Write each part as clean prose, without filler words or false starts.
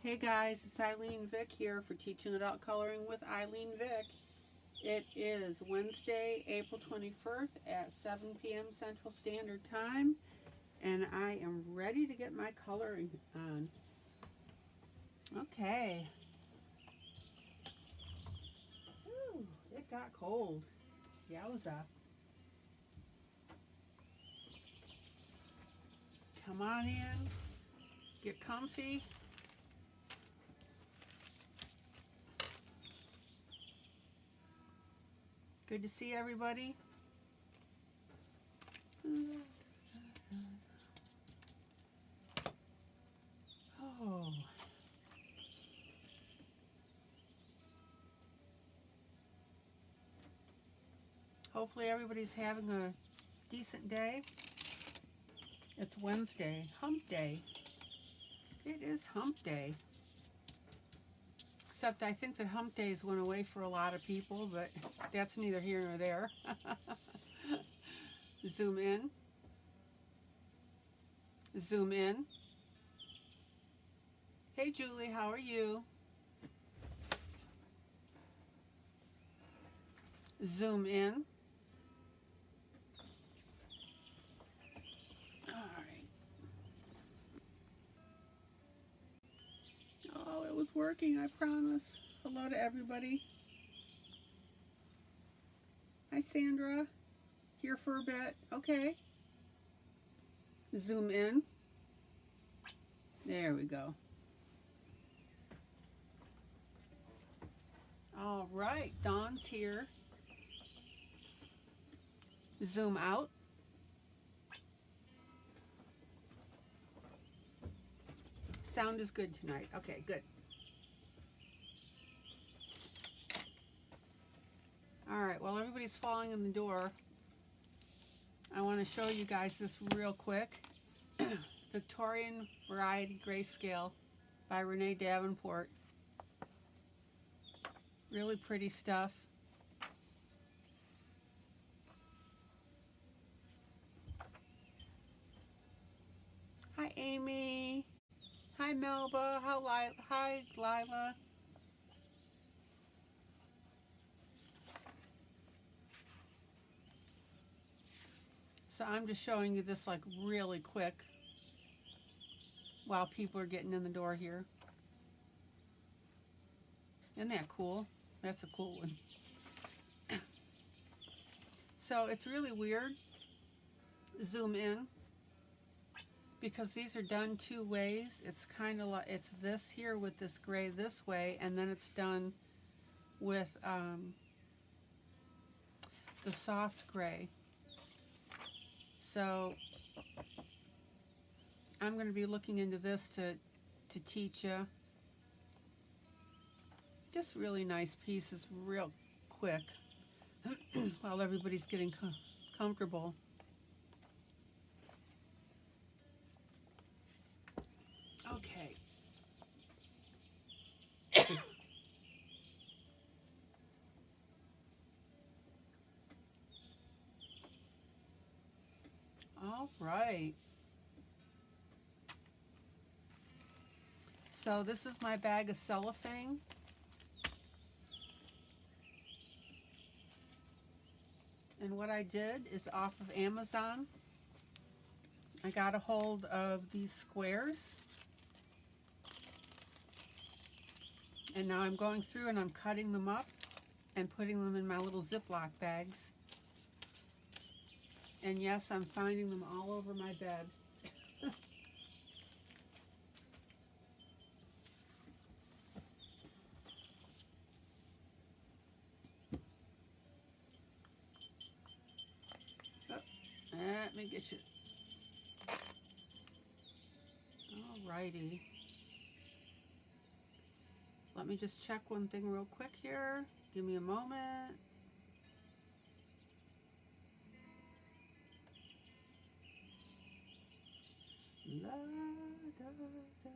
Hey guys, it's ILene Vick here for Teaching Adult Coloring with ILene Vick. It is Wednesday, April 21st at 7 p.m. Central Standard Time, and I am ready to get my coloring on. Okay. Ooh, it got cold. Yowza. Come on in, get comfy. Good to see everybody. Oh. Hopefully everybody's having a decent day. It's Wednesday, hump day. It is hump day. Except I think that hump days went away for a lot of people, but that's neither here nor there. Zoom in. Zoom in. Hey Julie, how are you? Zoom in. All right. Oh, it was working, I promise. Hello to everybody. Hi Sandra. Here for a bit. Okay. Zoom in. There we go. All right, Dawn's here. Zoom out. Sound is good tonight. Okay, good. All right, while everybody's falling in the door, I want to show you guys this real quick. Victorian Variety Grayscale by Renee Davenport. Really pretty stuff. Hi Amy. Hi Melba. Hi Lila. So I'm just showing you this like really quick while people are getting in the door here. Isn't that cool? That's a cool one. So it's really weird. Zoom in. Because these are done two ways. It's kind of like, it's this here with this gray this way, and then it's done with the soft gray. So I'm going to be looking into this to teach you. Just really nice pieces real quick while everybody's getting comfortable. Okay. All right. So this is my bag of cellophane. And what I did is off of Amazon, I got a hold of these squares. And now I'm going through and I'm cutting them up and putting them in my little Ziploc bags. And yes, I'm finding them all over my bed. Oh, let me get you. Alrighty. Let me just check one thing real quick here. Give me a moment. La, da, da, da.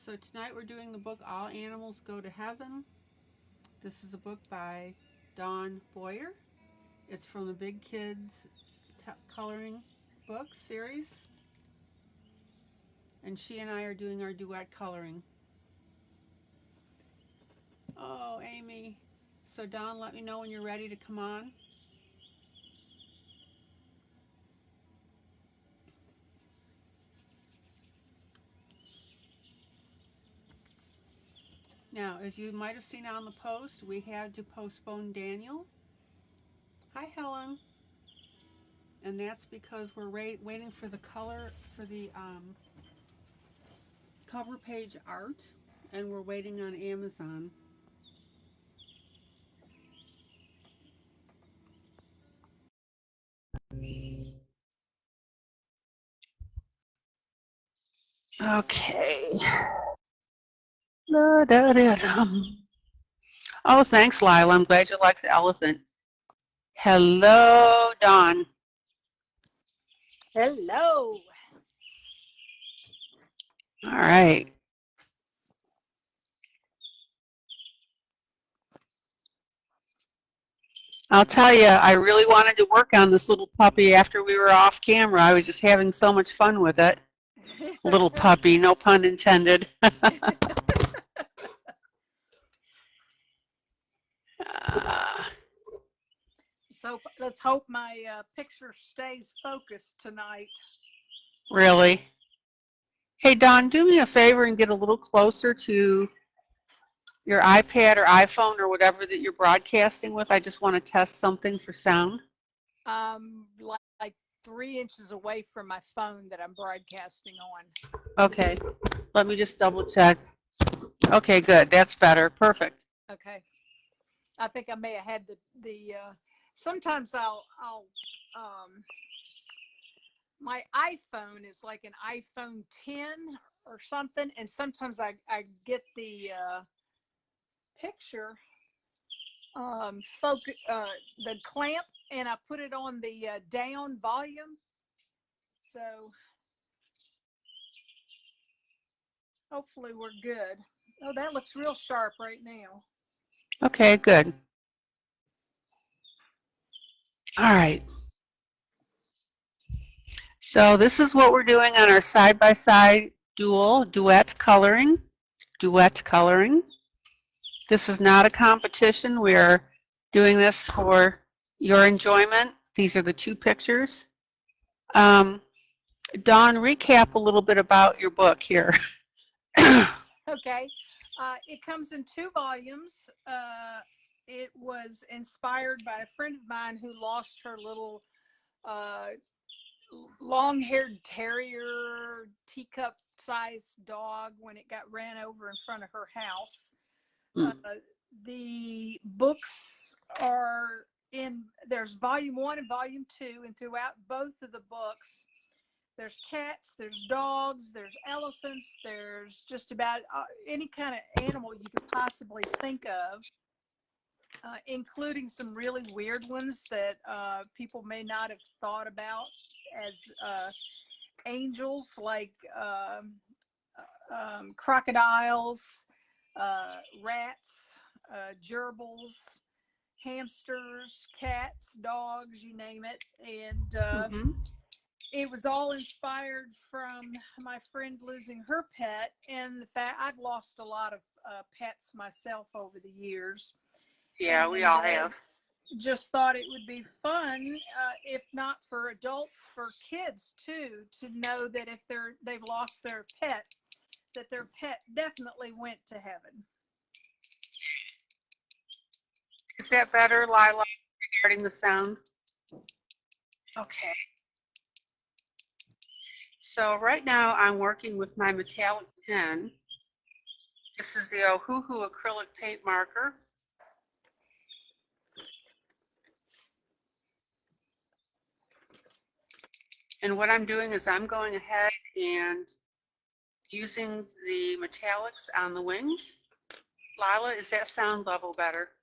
So tonight we're doing the book All Animals Go to Heaven. This is a book by Dawn Boyer. It's from the Big Kids Coloring Book series. And she and I are doing our duet coloring. Oh, Amy. So Dawn, let me know when you're ready to come on. Now, as you might have seen on the post, we had to postpone Daniel. Hi, Helen. And that's because we're waiting for the color for the cover page art, and we're waiting on Amazon. Okay. Oh, thanks, Lila. I'm glad you like the elephant. Hello, Dawn. Hello. All right. I'll tell you, I really wanted to work on this little puppy after we were off camera. I was just having so much fun with it. Little puppy, no pun intended. So let's hope my picture stays focused tonight. Really? Hey, Dawn, do me a favor and get a little closer to your iPad or iPhone or whatever that you're broadcasting with. I just want to test something for sound. Like 3 inches away from my phone that I'm broadcasting on. Okay, let me just double check. Okay, good. That's better. Perfect. Okay. I think I may have had the sometimes I'll my iPhone is like an iPhone 10 or something, and sometimes I get the picture the clamp, and I put it on the down volume. So hopefully we're good. Oh, that looks real sharp right now. Okay, good. All right. So this is what we're doing on our side-by-side duet coloring. Duet coloring. This is not a competition. We're doing this for your enjoyment. These are the 2 pictures. Dawn, recap a little bit about your book here. Okay. It comes in 2 volumes. It was inspired by a friend of mine who lost her little long-haired terrier teacup-sized dog when it got ran over in front of her house. The books are there's volume 1 and volume 2, and throughout both of the books there's cats, there's dogs, there's elephants, there's just about any kind of animal you could possibly think of, including some really weird ones that people may not have thought about as angels, like crocodiles, rats, gerbils, hamsters, cats, dogs, you name it. And it was all inspired from my friend losing her pet, and the fact I've lost a lot of pets myself over the years. Yeah, and we all have. Just thought it would be fun, if not for adults, for kids too, to know that if they've lost their pet, that their pet definitely went to heaven. Is that better, Lila, regarding the sound? Okay. So right now I'm working with my metallic pen. This is the Ohuhu acrylic paint marker. And what I'm doing is I'm going ahead and using the metallics on the wings. Lila, is that sound level better?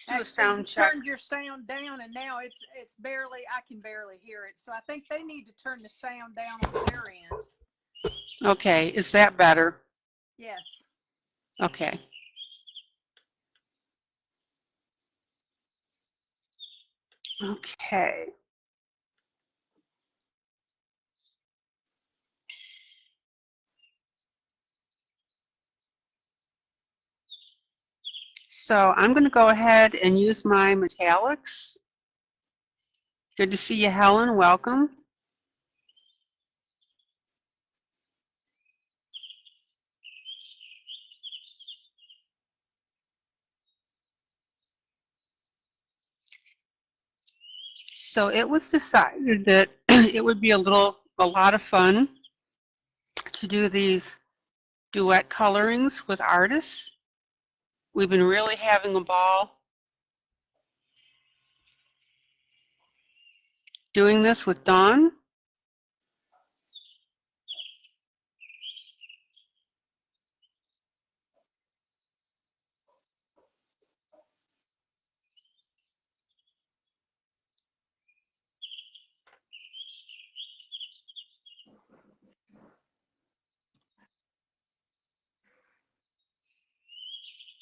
Let's do a Actually, you sound check. turned your sound down, and now it's barely. I can barely hear it. So I think they need to turn the sound down on their end. Okay, is that better? Yes. Okay. Okay. So I'm going to go ahead and use my metallics. Good to see you, Helen. Welcome. So it was decided that it would be a lot of fun to do these duet colorings with artists. We've been really having a ball doing this with Dawn.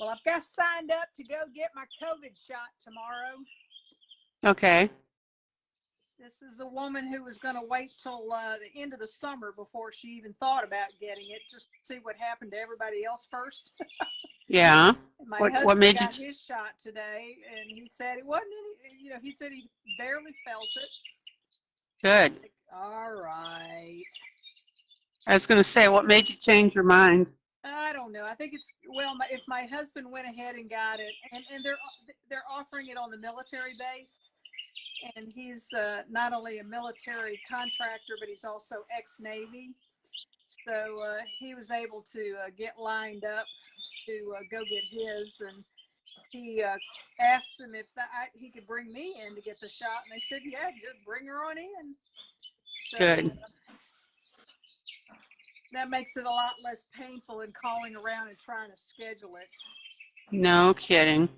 Well, I've got signed up to go get my COVID shot tomorrow. Okay. This is the woman who was going to wait till the end of the summer before she even thought about getting it, just to see what happened to everybody else first. Yeah. My What husband made got you? his shot today, and he said it wasn't any. You know, he said he barely felt it. Good. Like, all right. I was going to say, what made you change your mind? I don't know. I think it's if my husband went ahead and got it, and they're offering it on the military base, and he's not only a military contractor, but he's also ex-Navy. So he was able to get lined up to go get his, and he asked them if he could bring me in to get the shot, and they said, yeah, just bring her on in. So, Good. that makes it a lot less painful than calling around and trying to schedule it. No kidding.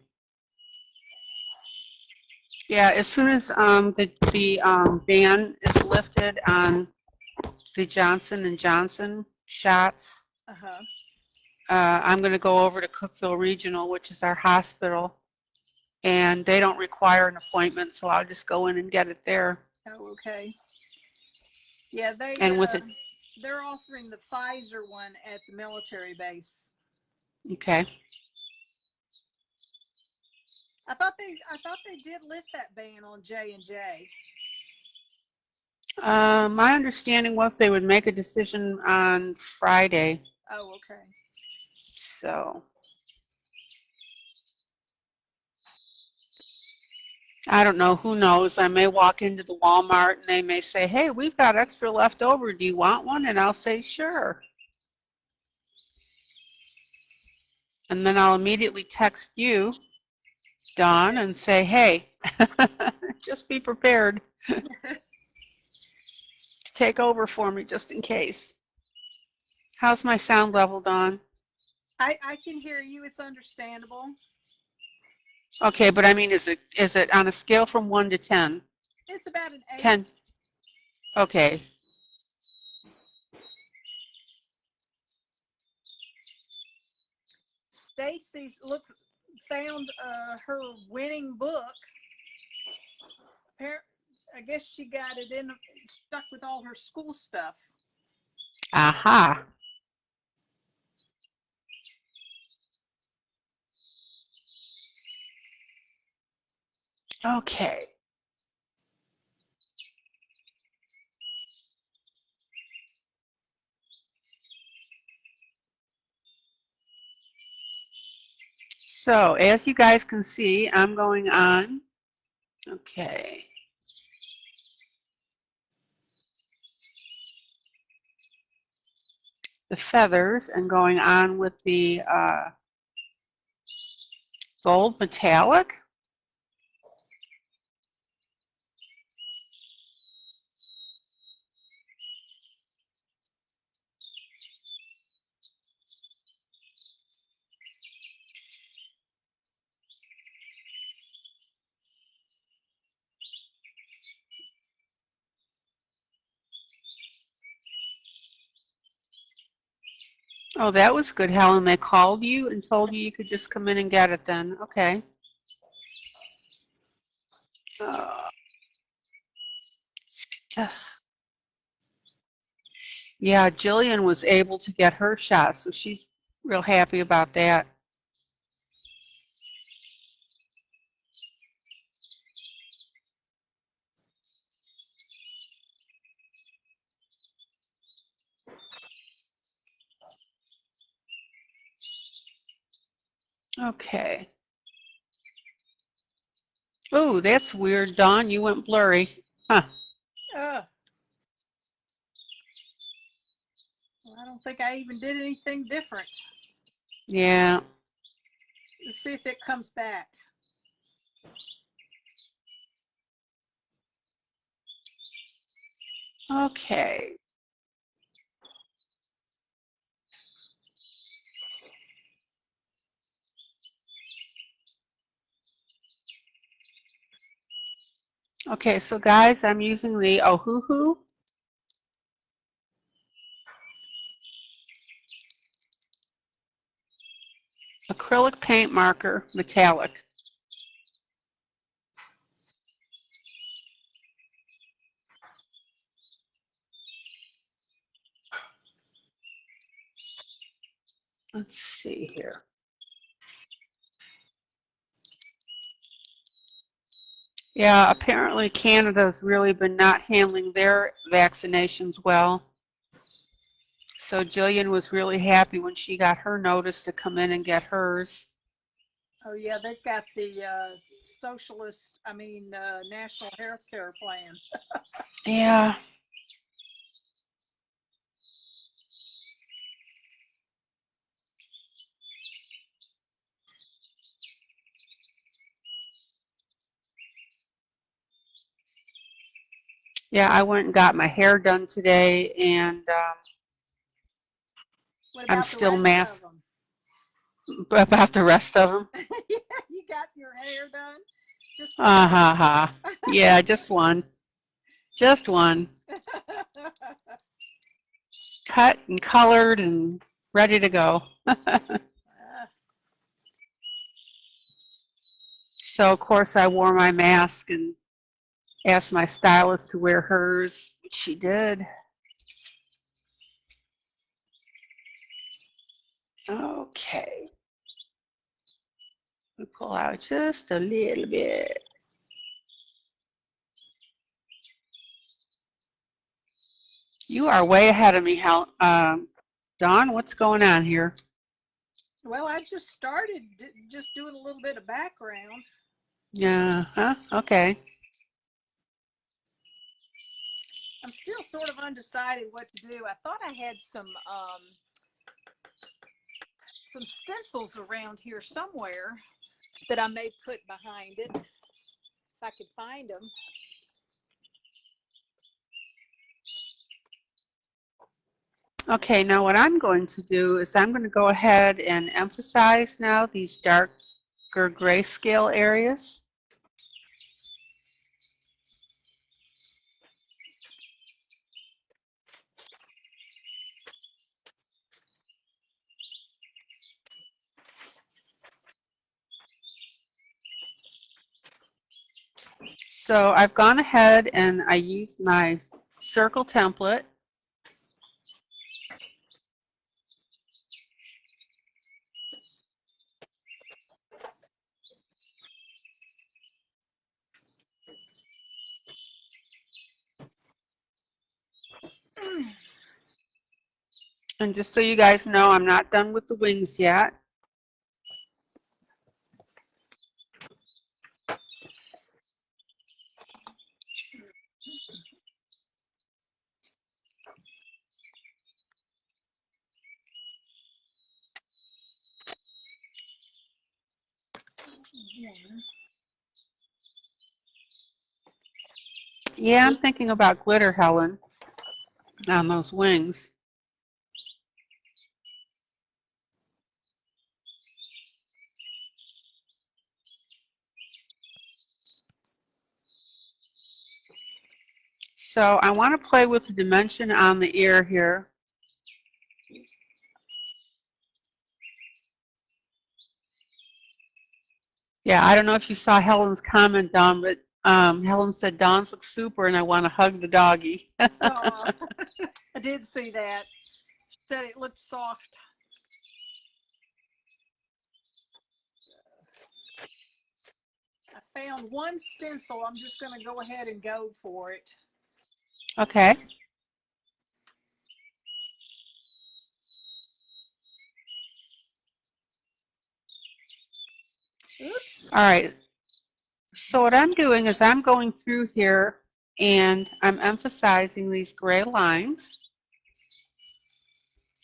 Yeah, as soon as the ban is lifted on the Johnson & Johnson shots, I'm going to go over to Cookeville Regional, which is our hospital, and they don't require an appointment, so I'll just go in and get it there. Oh, okay. Yeah, And with it, they're offering the Pfizer one at the military base. okay. I thought they did lift that ban on J&J. My understanding was they would make a decision on Friday. Oh, okay. So I don't know. Who knows? I may walk into the Walmart and they may say, hey, we've got extra left over. Do you want one? And I'll say, sure. And then I'll immediately text you, Dawn, and say, hey, just be prepared to take over for me just in case. How's my sound level, Dawn? I can hear you. It's understandable. Okay, but I mean, is it on a scale from 1 to 10? It's about an 8. 10. Okay. Stacy found her winning book. I guess she got it stuck with all her school stuff. Aha. Okay. So as you guys can see, I'm going on. Okay. The feathers and going on with the gold metallic. Oh, that was good, Helen. They called you and told you you could just come in and get it then. Okay. Yes. Yeah, Jillian was able to get her shot, so she's real happy about that. Okay. Oh, that's weird, Dawn. You went blurry. Huh. I don't think I even did anything different. Yeah. Let's see if it comes back. Okay. Okay, so guys, I'm using the Ohuhu acrylic paint marker, metallic. Let's see here. Yeah, apparently Canada's really been not handling their vaccinations well. So Jillian was really happy when she got her notice to come in and get hers. Oh yeah, they've got the national health care plan. Yeah. Yeah, I went and got my hair done today, and What I'm about the still rest masked. of them? About the rest of them? Yeah, you got your hair done? Just one? Ha. Yeah, just one. Just one. Cut and colored and ready to go. So, of course, I wore my mask and asked my stylist to wear hers, which she did. Okay. We pull out just a little bit. You are way ahead of me, Dawn. What's going on here? Well, I just started just doing a little bit of background. Yeah, huh? Okay. I'm still sort of undecided what to do. I thought I had some stencils around here somewhere that I may put behind it if I could find them. Okay, now what I'm going to do is I'm going to go ahead and emphasize now these darker grayscale areas. So I've gone ahead and I used my circle template. And just so you guys know, I'm not done with the wings yet. Yeah, I'm thinking about glitter, Helen, on those wings. So I want to play with the dimension on the ear here. Yeah, I don't know if you saw Helen's comment, Dawn, but Helen said, Dawn's looks super and I want to hug the doggy. Oh, I did see that. She said it looked soft. I found one stencil. I'm just going to go ahead and go for it. Okay. Oops. All right. So what I'm doing is I'm going through here and I'm emphasizing these gray lines,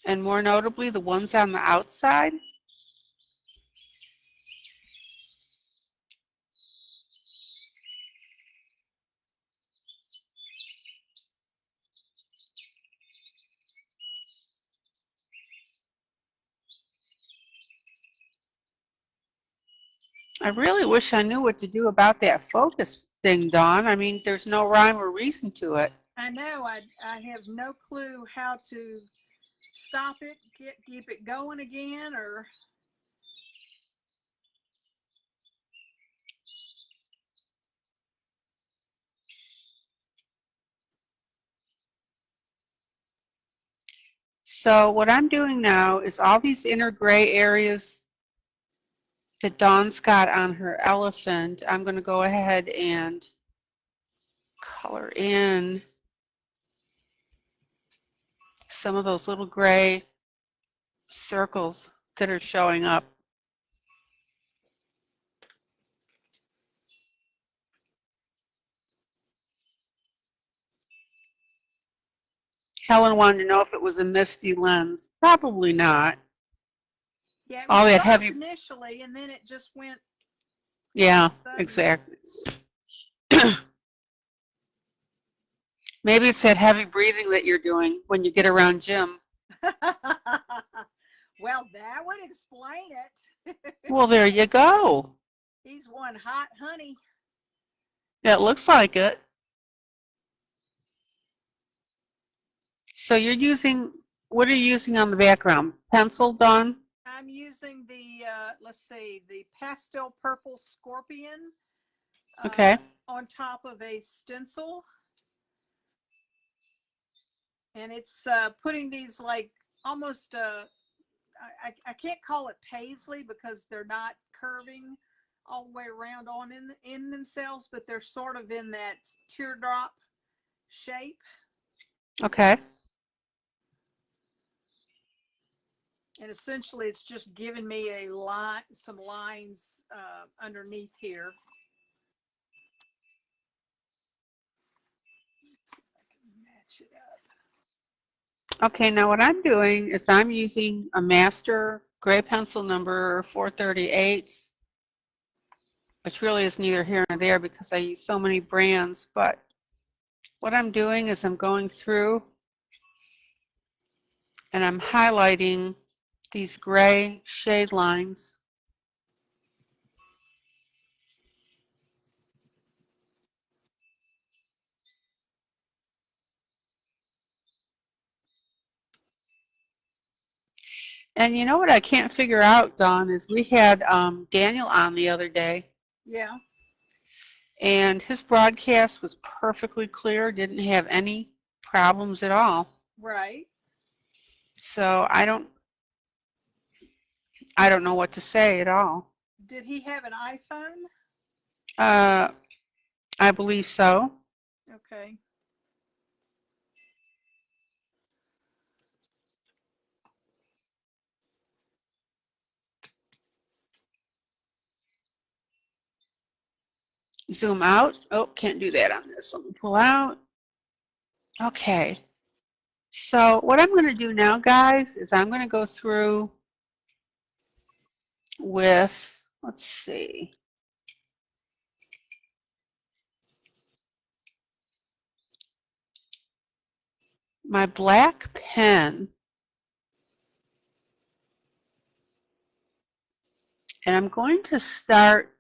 and more notably the ones on the outside. I really wish I knew what to do about that focus thing, Dawn. I mean, there's no rhyme or reason to it. I know. I have no clue how to stop it, keep it going again, or. So what I'm doing now is all these inner gray areas that Dawn's got on her elephant, I'm going to go ahead and color in some of those little gray circles that are showing up. Helen wanted to know if it was a misty lens. Probably not. Yeah, it All was that soft heavy initially, and then it just went. Yeah, exactly. Maybe it's that heavy breathing that you're doing when you get around Jim. Well, that would explain it. Well, there you go. He's one hot honey. It looks like it. So you're using, what are you using on the background? Pencil, Dawn? I'm using the, let's see, the pastel purple scorpion Okay. on top of a stencil. And it's putting these like almost, I can't call it paisley because they're not curving all the way around on in themselves, but they're sort of in that teardrop shape. Okay. And essentially it's just giving me a line, some lines underneath here. Let's see if I can match it up. Okay, now what I'm doing is I'm using a master gray pencil number 438, which really is neither here nor there because I use so many brands, but what I'm doing is I'm going through and I'm highlighting these gray shade lines. And you know what I can't figure out, Dawn, is we had Daniel on the other day. Yeah. And his broadcast was perfectly clear, didn't have any problems at all. Right. So I don't know what to say at all. Did he have an iPhone? I believe so. Okay. Zoom out. Oh, can't do that on this. Let me pull out. Okay. So what I'm going to do now, guys, is I'm going to go through with, let's see, my black pen, and I'm going to start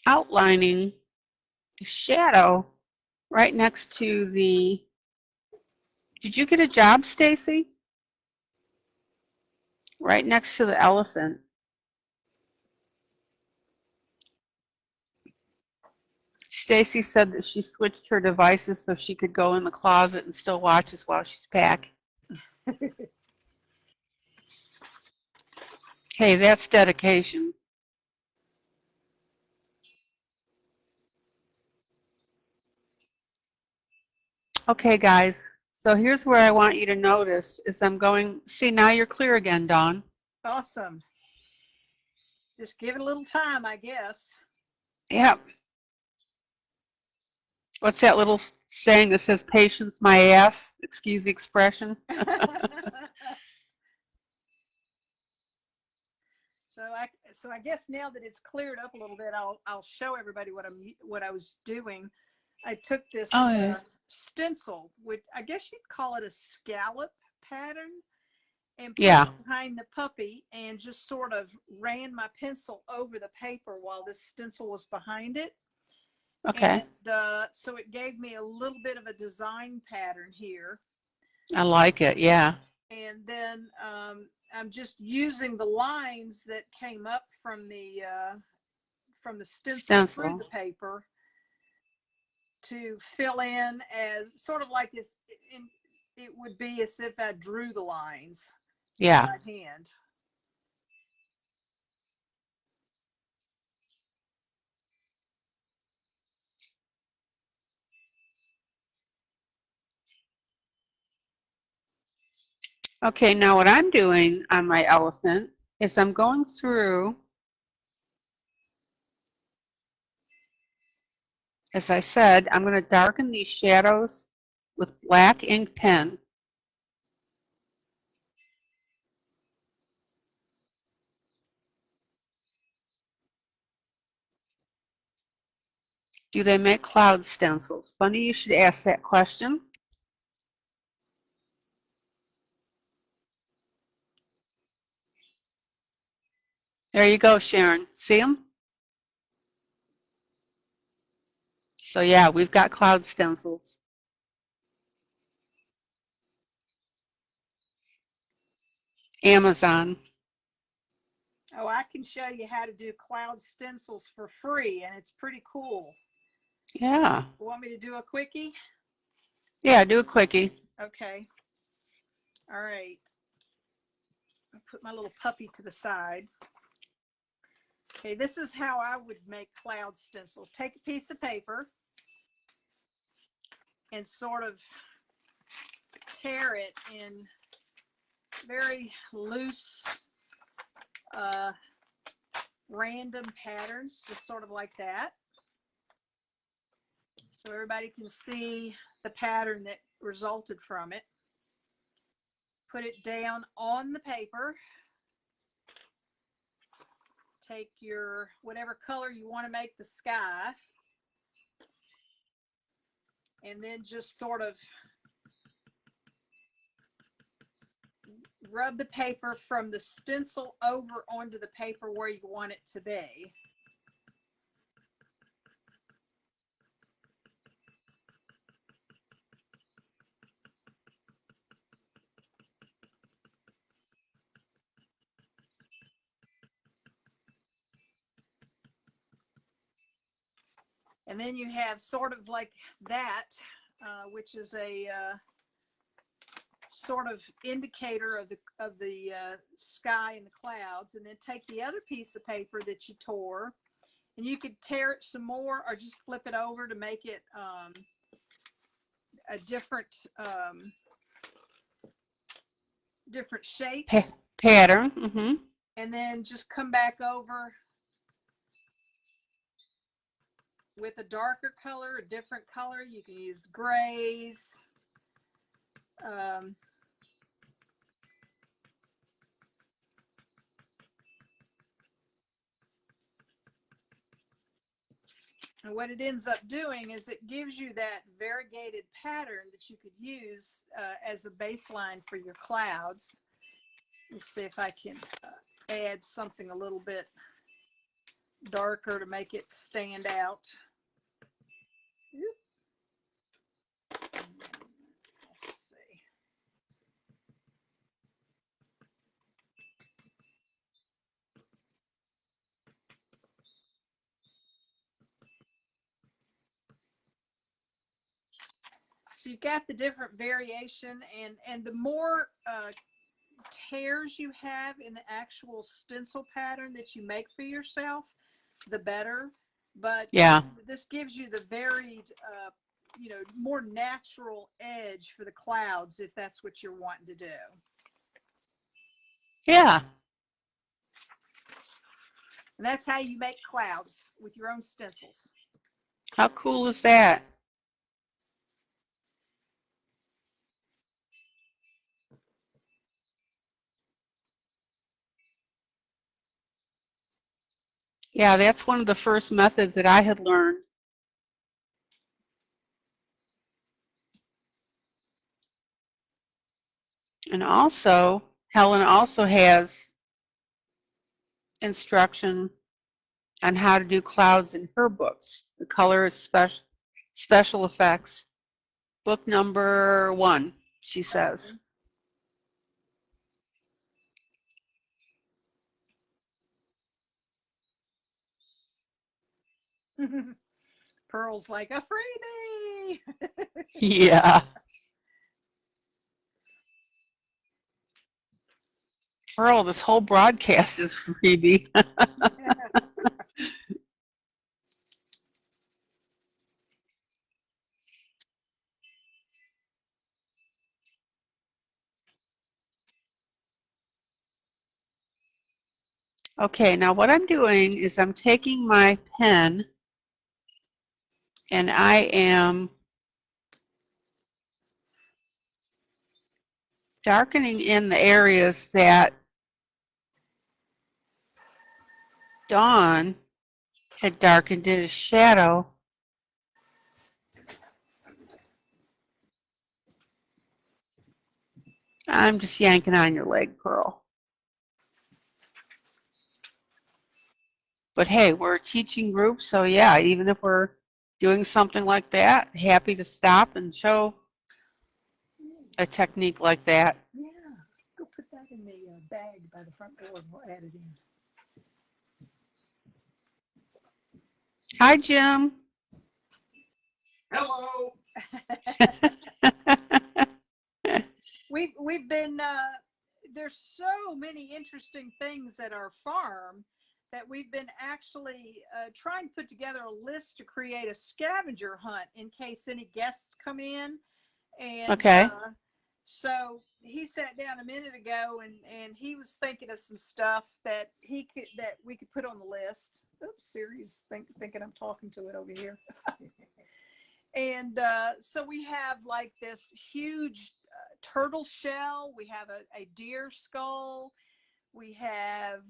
outlining the shadow right next to the, did you get a job, Stacy? right next to the elephant. Stacy said that she switched her devices so she could go in the closet and still watch us while she's packing. Hey, that's dedication. Okay, guys. So here's where I want you to notice is I'm going, see, now you're clear again, Dawn. Awesome. Just give it a little time, I guess. Yep. What's that little saying that says, patience my ass? Excuse the expression. So I guess now that it's cleared up a little bit, I'll show everybody what I was doing. I took this stencil, which I guess you'd call it a scallop pattern, and put it behind the puppy and just sort of ran my pencil over the paper while this stencil was behind it. Okay. And so it gave me a little bit of a design pattern here. I like it, yeah. And then I'm just using the lines that came up from the stencil through the paper to fill in as sort of like this. It would be as if I drew the lines by hand. Okay, now what I'm doing on my elephant is I'm going through, as I said, I'm going to darken these shadows with black ink pen. Do they make cloud stencils? Funny you should ask that question. There you go, Sharon. See them? So yeah, we've got cloud stencils. Amazon. Oh, I can show you how to do cloud stencils for free, and it's pretty cool. Yeah. You want me to do a quickie? Yeah, do a quickie. Okay. All right. I'll put my little puppy to the side. Okay, this is how I would make cloud stencils. Take a piece of paper and sort of tear it in very loose, random patterns, just sort of like that. So everybody can see the pattern that resulted from it. Put it down on the paper. Take your whatever color you want to make the sky, and then just sort of rub the paper from the stencil over onto the paper where you want it to be. And then you have sort of like that, which is a sort of indicator of the sky and the clouds. And then take the other piece of paper that you tore, and you could tear it some more or just flip it over to make it a different different shape. Pattern. Mm-hmm. And then just come back over with a darker color, a different color. You can use grays. And what it ends up doing is it gives you that variegated pattern that you could use as a baseline for your clouds. Let's see if I can add something a little bit darker to make it stand out. Let's see. So you've got the different variation, and the more tears you have in the actual stencil pattern that you make for yourself, the better. But Yeah. this gives you the varied, more natural edge for the clouds if that's what you're wanting to do. Yeah. And that's how you make clouds with your own stencils. How cool is that? Yeah, that's one of the first methods that I had learned. And also, Helen also has instruction on how to do clouds in her books. The color is special effects. Book number 1, she says. Pearl's like a freebie. Yeah. Pearl, this whole broadcast is freebie. Okay, now what I'm doing is I'm taking my pen and I am darkening in the areas that Dawn had darkened in as shadow. I'm just yanking on your leg, Pearl. But hey, we're a teaching group, so yeah, even if we're doing something like that, happy to stop and show a technique like that. Yeah, go put that in the bag by the front door and we'll add it in. Hi, Jim. Hello. We've been there's so many interesting things at our farm that we've been actually trying to put together a list to create a scavenger hunt in case any guests come in. And Okay. so he sat down a minute ago and he was thinking of some stuff that we could put on the list. Oops, Siri's thinking I'm talking to it over here. And so we have like this huge turtle shell. We have a deer skull. We have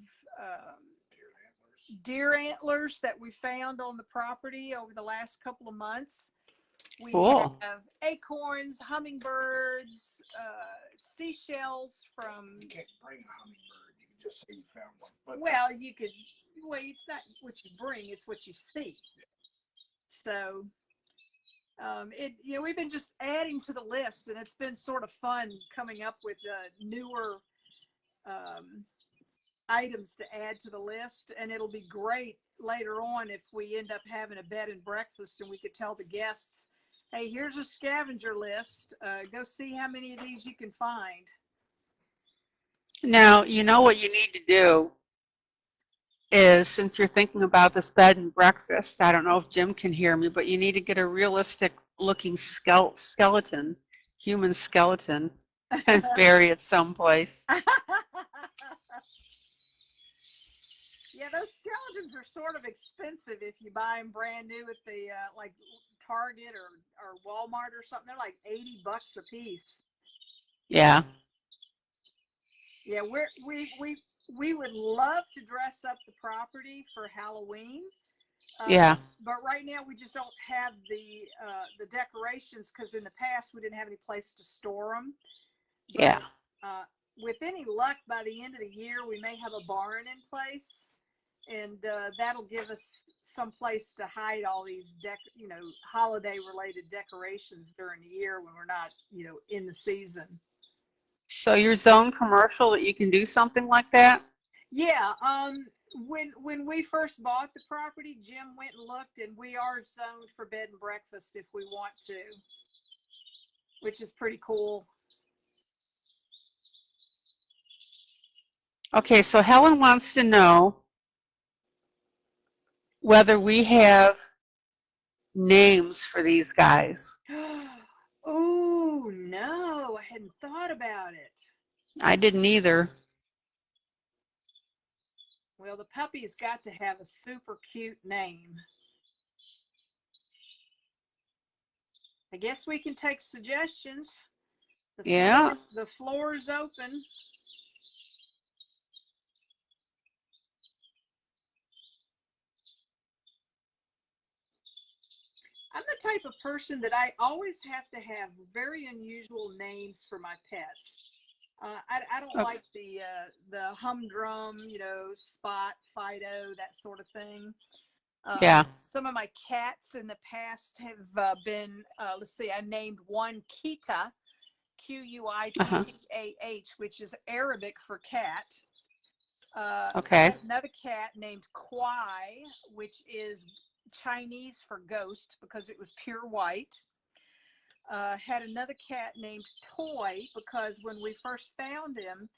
deer antlers that we found on the property over the last couple of months. We Cool. have acorns, hummingbirds, seashells from. You can't bring a hummingbird. You can just say you found one. But Well, you could. Well, it's not what you bring; it's what you see. So, we've been just adding to the list, and it's been sort of fun coming up with newer items to add to the list. And it'll be great later on if we end up having a bed and breakfast, and we could tell the guests, hey, here's a scavenger list. Go see how many of these you can find. Now, you know what you need to do is, since you're thinking about this bed and breakfast, I don't know if Jim can hear me, but you need to get a realistic looking skeleton, human skeleton, and bury it someplace. Yeah, those skeletons are sort of expensive if you buy them brand new at the like Target or Walmart or something. They're like $80 a piece. Yeah. Yeah, we would love to dress up the property for Halloween. Yeah. But right now we just don't have the decorations because in the past we didn't have any place to store them. But, Yeah. with any luck, by the end of the year we may have a barn in place, and that'll give us some place to hide all these holiday related decorations during the year when we're not in the season. So you're zone commercial that you can do something like that? Yeah. When we first bought the property, Jim went and looked, and we are zoned for bed and breakfast if we want to. which is pretty cool. Okay, so Helen wants to know whether we have names for these guys. Oh, no, I hadn't thought about it. I didn't either. Well, the puppy's got to have a super cute name. I guess we can take suggestions. Yeah. The floor is open. I'm the type of person that I always have to have very unusual names for my pets. I don't like the humdrum, you know, Spot, Fido, that sort of thing. Yeah. Some of my cats in the past have been, let's see, I named one Kita, Quittah, which is Arabic for cat. Okay. Another cat named Kwai, which is Chinese for ghost because it was pure white. Had another cat named Toy because when we first found him,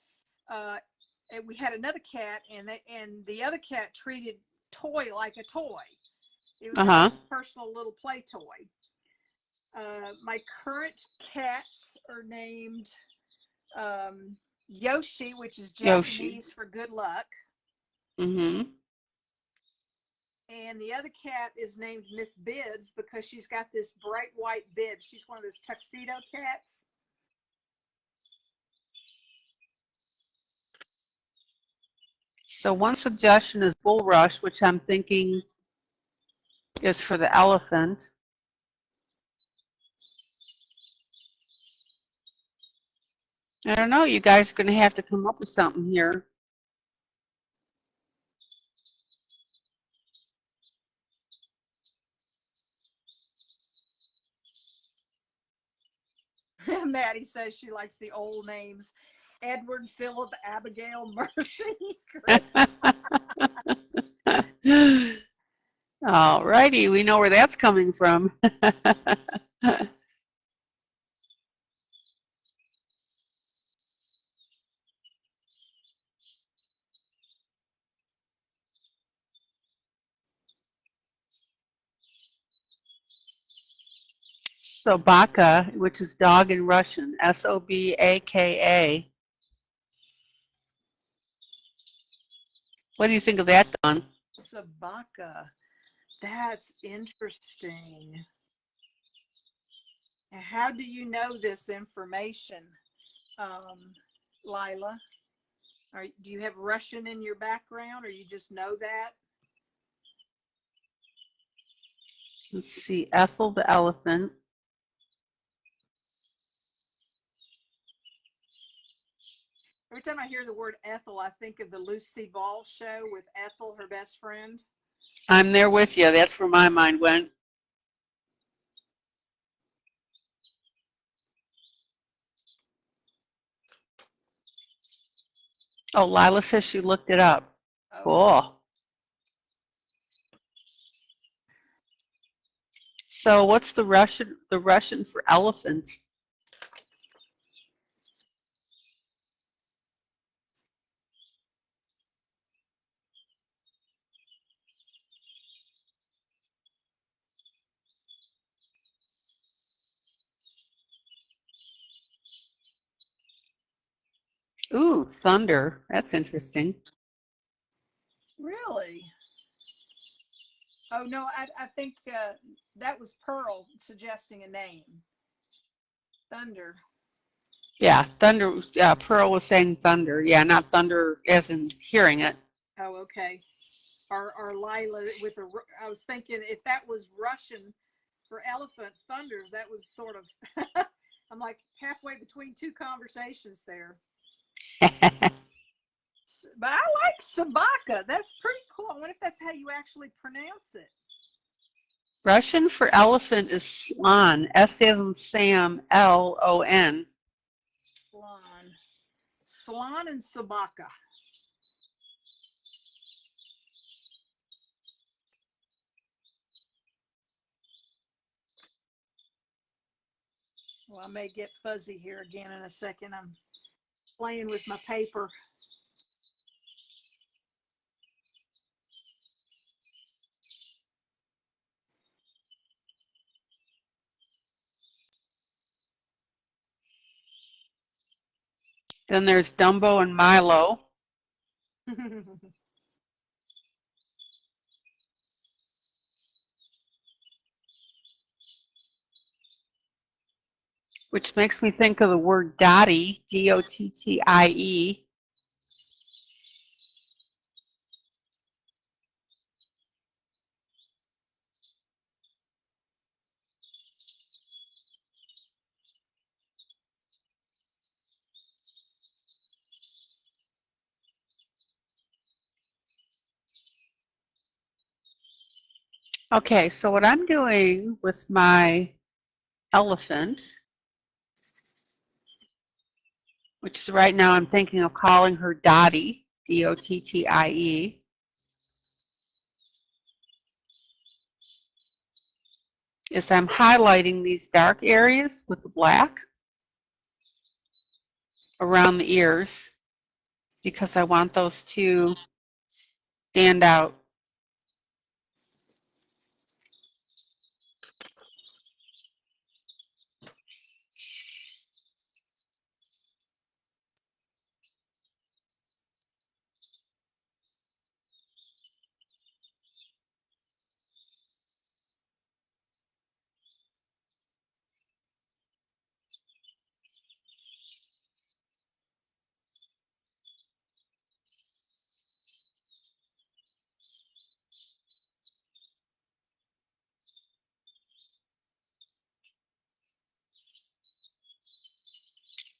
we had another cat and the other cat treated Toy like a toy. It was a personal little play toy. My current cats are named Yoshi, which is Japanese for good luck. Mm-hmm. And the other cat is named Miss Bibs because she's got this bright white bib. She's one of those tuxedo cats. So one suggestion is Bulrush, which I'm thinking is for the elephant. I don't know. You guys are going to have to come up with something here. Maddie says she likes the old names. Edward, Philip, Abigail, Mercy, Chris. All righty. We know where that's coming from. Sobaka, which is dog in Russian, Sobaka. What do you think of that, Dawn? Sobaka. That's interesting. How do you know this information, Lila? Do you have Russian in your background, or you just know that? Let's see, Ethel the elephant. Every time I hear the word Ethel, I think of the Lucy Ball show with Ethel, her best friend. I'm there with you. That's where my mind went. Oh, Lila says she looked it up. Oh. Cool. So what's the Russian for elephant? Ooh, thunder. That's interesting. Really? Oh, no, I think that was Pearl suggesting a name. Thunder. Yeah, thunder. Yeah, Pearl was saying thunder. Yeah, not thunder as in hearing it. Oh, okay. Or Lila with a, I was thinking if that was Russian for elephant, thunder, that was sort of, I'm like halfway between two conversations there. But I like Sobaka. That's pretty cool. I wonder if that's how you actually pronounce it. Russian for elephant is slon. S as in Sam, L-O-N. Slon. Slon and Sobaka. Well, I may get fuzzy here again in a second. I'm playing with my paper. Then there's Dumbo and Milo. Which makes me think of the word Dottie, D-O-T-T-I-E. Okay, so what I'm doing with my elephant, which is right now I'm thinking of calling her Dottie, D-O-T-T-I-E, is I'm highlighting these dark areas with the black around the ears because I want those to stand out.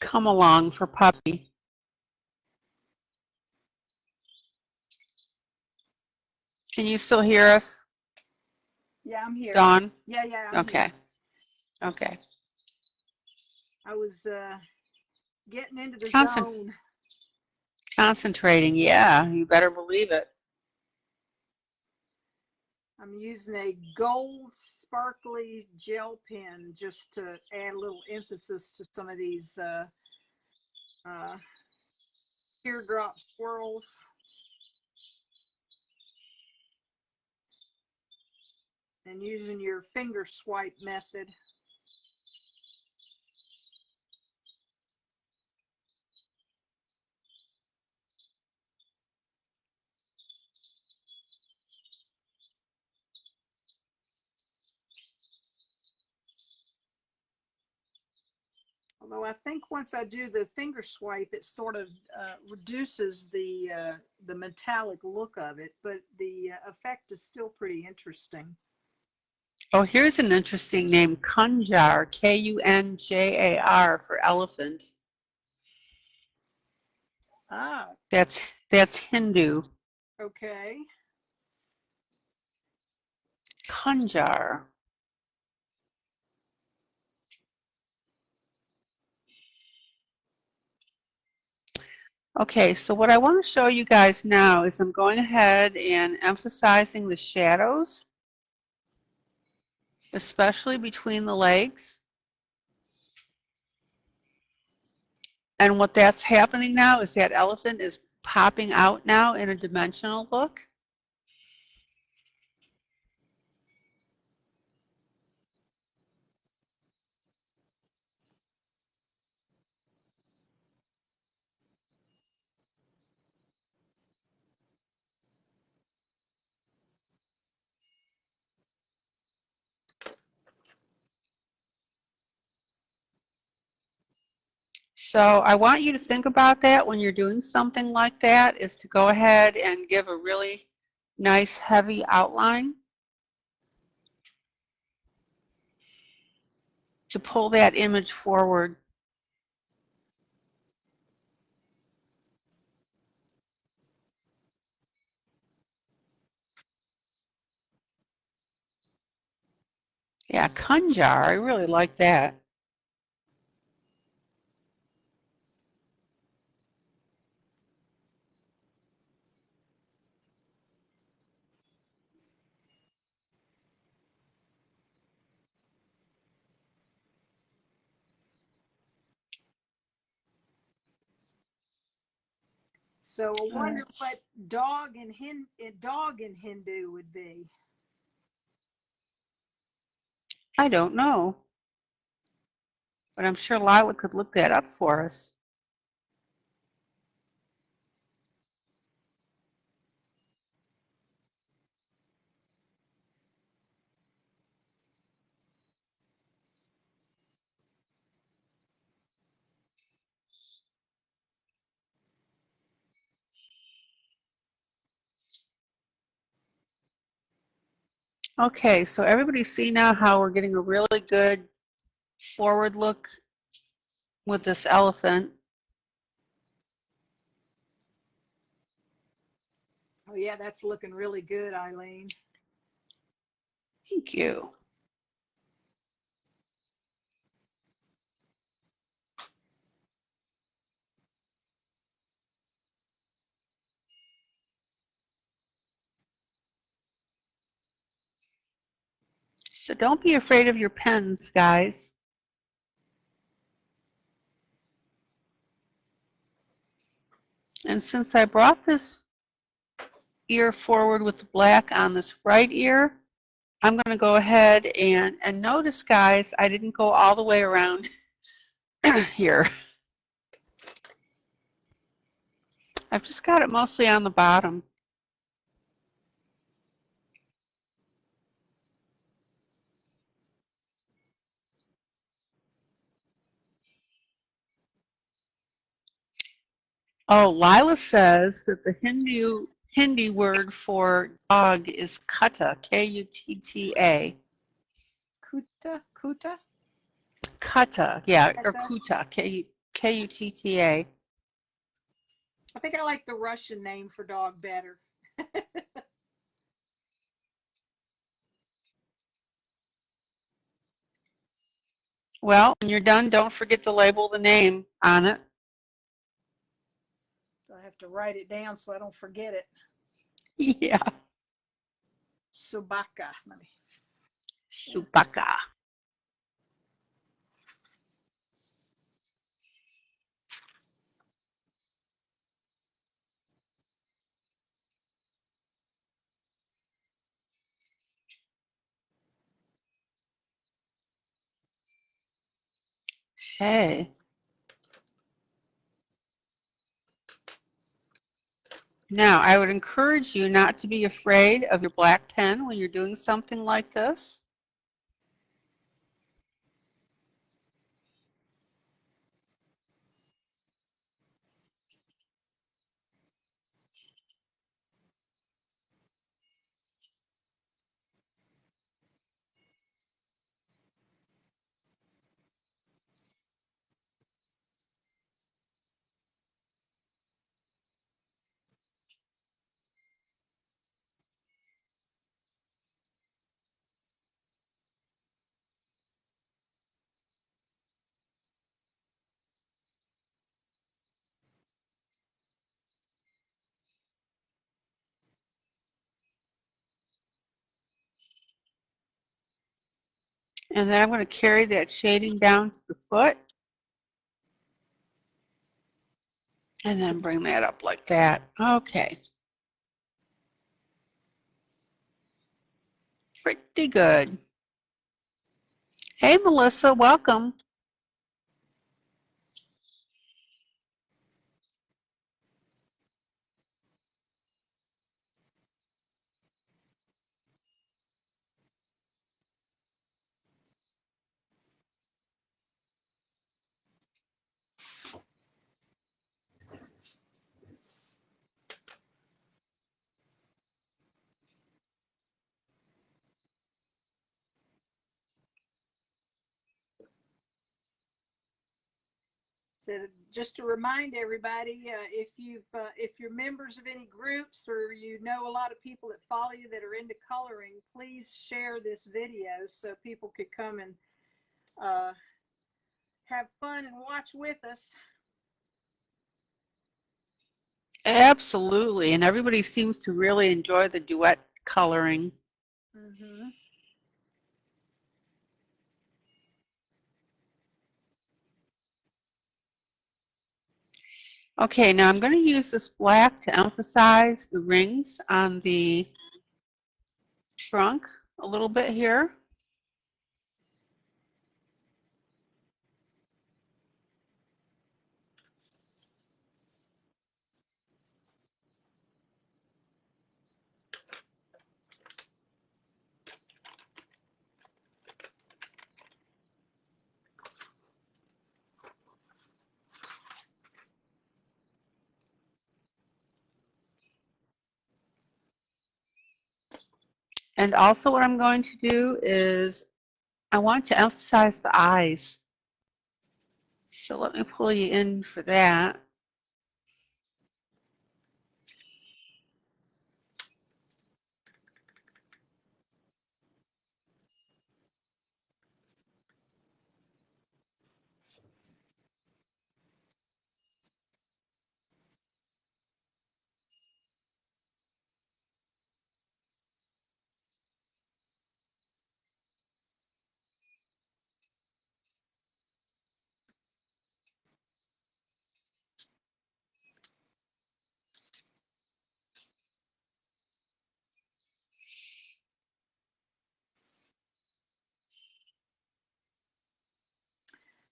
Come along for puppy. Can you still hear us, Yeah, I'm here. Dawn? Yeah, I'm Okay. here. Okay. I was getting into the Concent- zone. Concentrating, yeah, you better believe it. I'm using a gold sparkly gel pen just to add a little emphasis to some of these teardrop swirls. And using your finger swipe method. Although I think once I do the finger swipe, it sort of reduces the metallic look of it, but the effect is still pretty interesting. Oh, here's an interesting name, Kunjar, K-U-N-J-A-R for elephant. Ah. That's Hindu. Okay. Kunjar. Okay, so what I want to show you guys now is I'm going ahead and emphasizing the shadows, especially between the legs. And what that's happening now is that elephant is popping out now in a dimensional look. So I want you to think about that when you're doing something like that, is to go ahead and give a really nice heavy outline to pull that image forward. Yeah, Kunjar, I really like that. So I wonder what dog in Hindu would be. I don't know, but I'm sure Lila could look that up for us. Okay, so everybody see now how we're getting a really good forward look with this elephant. Oh yeah, that's looking really good, ILene. Thank you. So don't be afraid of your pens, guys. And since I brought this ear forward with the black on this right ear, I'm going to go ahead and notice, guys, I didn't go all the way around here. I've just got it mostly on the bottom. Oh, Lila says that the Hindi word for dog is kutta, K-U-T-T-A. Kuta? Kutta, yeah, or Kutta? kuta, K-U-T-T-A. I think I like the Russian name for dog better. Well, when you're done, don't forget to label the name on it. I have to write it down so I don't forget it. Yeah. Subaka. Subaka. Okay. Now, I would encourage you not to be afraid of your black pen when you're doing something like this. And then I'm going to carry that shading down to the foot. And then bring that up like that. Okay. Pretty good. Hey, Melissa, welcome. So just to remind everybody, if you're members of any groups or you know a lot of people that follow you that are into coloring, please share this video so people could come and have fun and watch with us. Absolutely. And everybody seems to really enjoy the duet coloring. Mm-hmm. Okay, now I'm going to use this black to emphasize the rings on the trunk a little bit here. And also what I'm going to do is I want to emphasize the eyes. So let me pull you in for that.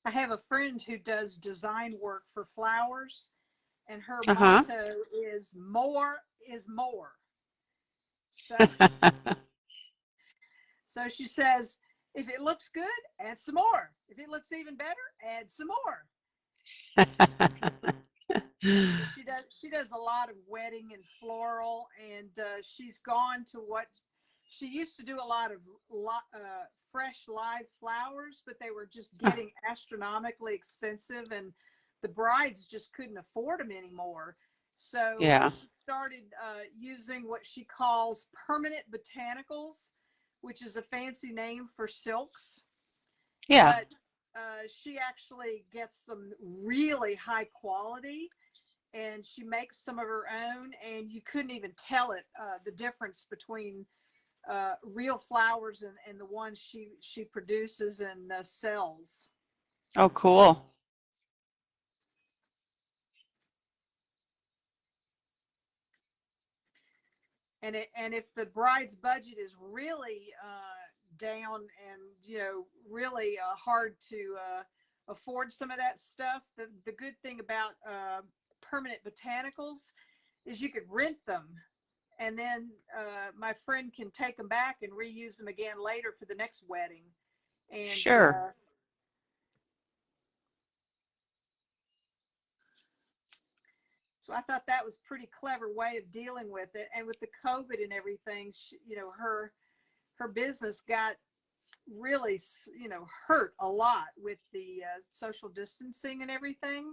I have a friend who does design work for flowers, and her Uh-huh. motto is more is more. So, so she says, if it looks good, add some more. If it looks even better, add some more. She does a lot of wedding and floral, and she's gone to what she used to do a lot of fresh live flowers, but they were just getting astronomically expensive, and the brides just couldn't afford them anymore. So Yeah. she started using what she calls permanent botanicals, which is a fancy name for silks. Yeah. But she actually gets them really high quality, and she makes some of her own, and you couldn't even tell it the difference between real flowers and the ones she produces and sells. Oh, cool. And if the bride's budget is really down and really hard to afford some of that stuff, the good thing about permanent botanicals is you could rent them, and then my friend can take them back and reuse them again later for the next wedding. And Sure. so I thought that was a pretty clever way of dealing with it. And with the COVID and everything, her business got really hurt a lot with the social distancing and everything.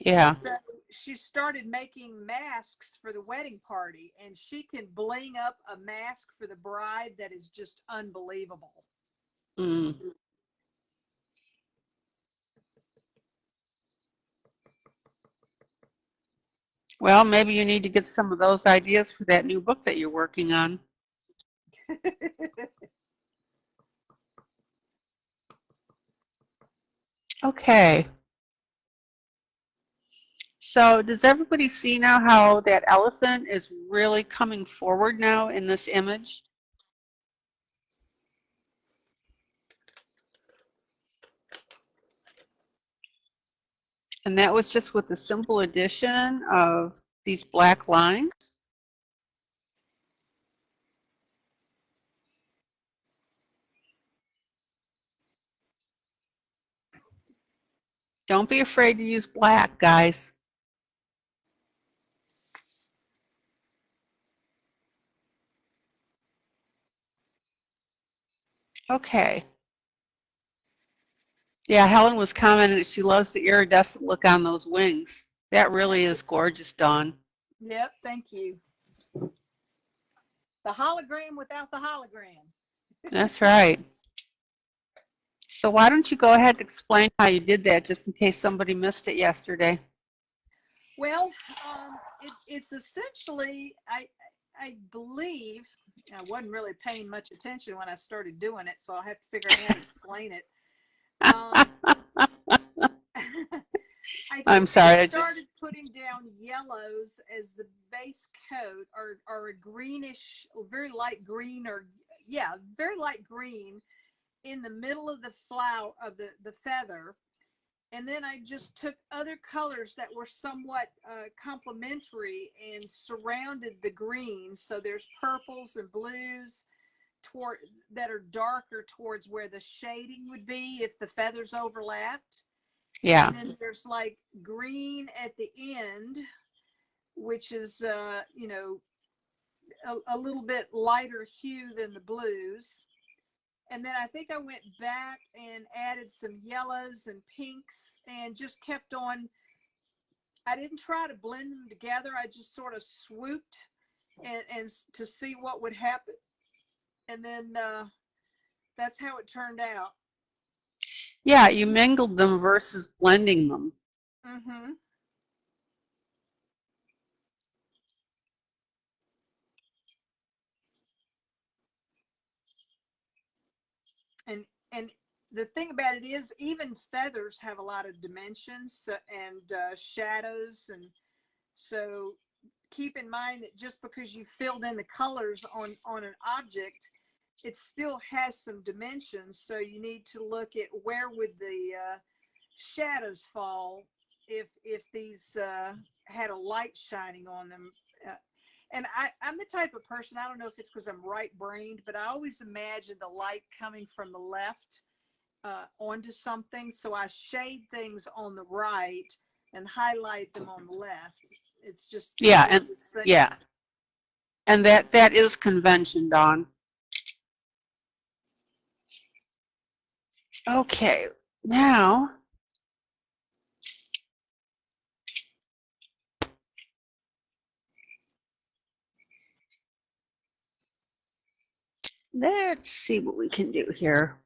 Yeah. So she started making masks for the wedding party, and she can bling up a mask for the bride that is just unbelievable. Mm. Well, maybe you need to get some of those ideas for that new book that you're working on. Okay. So does everybody see now how that elephant is really coming forward now in this image? And that was just with the simple addition of these black lines. Don't be afraid to use black, guys. Okay. Yeah, Helen was commenting that she loves the iridescent look on those wings. That really is gorgeous, Dawn. Yep, thank you. The hologram without the hologram. That's right. So why don't you go ahead and explain how you did that, just in case somebody missed it yesterday. Well, it's essentially, I believe, I wasn't really paying much attention when I started doing it, so I'll have to figure out how to explain it. I'm sorry. I started just putting down yellows as the base coat, or a greenish, very light green, or yeah, very light green in the middle of the flower of the feather. And then I just took other colors that were somewhat complementary and surrounded the green. So there's purples and blues toward that are darker towards where the shading would be if the feathers overlapped. yeah. And then there's like green at the end, which is you know, a little bit lighter hue than the blues. And then I think I went back and added some yellows and pinks and just kept on. I didn't try to blend them together. I just sort of swooped and to see what would happen. And then that's how it turned out. Yeah, you mingled them versus blending them. Mm-hmm. And the thing about it is, even feathers have a lot of dimensions and shadows, and so keep in mind that just because you filled in the colors on an object, it still has some dimensions. So you need to look at where would the shadows fall if these had a light shining on them. And I'm the type of person, I don't know if it's because I'm right-brained, but I always imagine the light coming from the left onto something. So I shade things on the right and highlight them on the left. It's just Yeah, and that is convention, Dawn. Okay, now let's see what we can do here.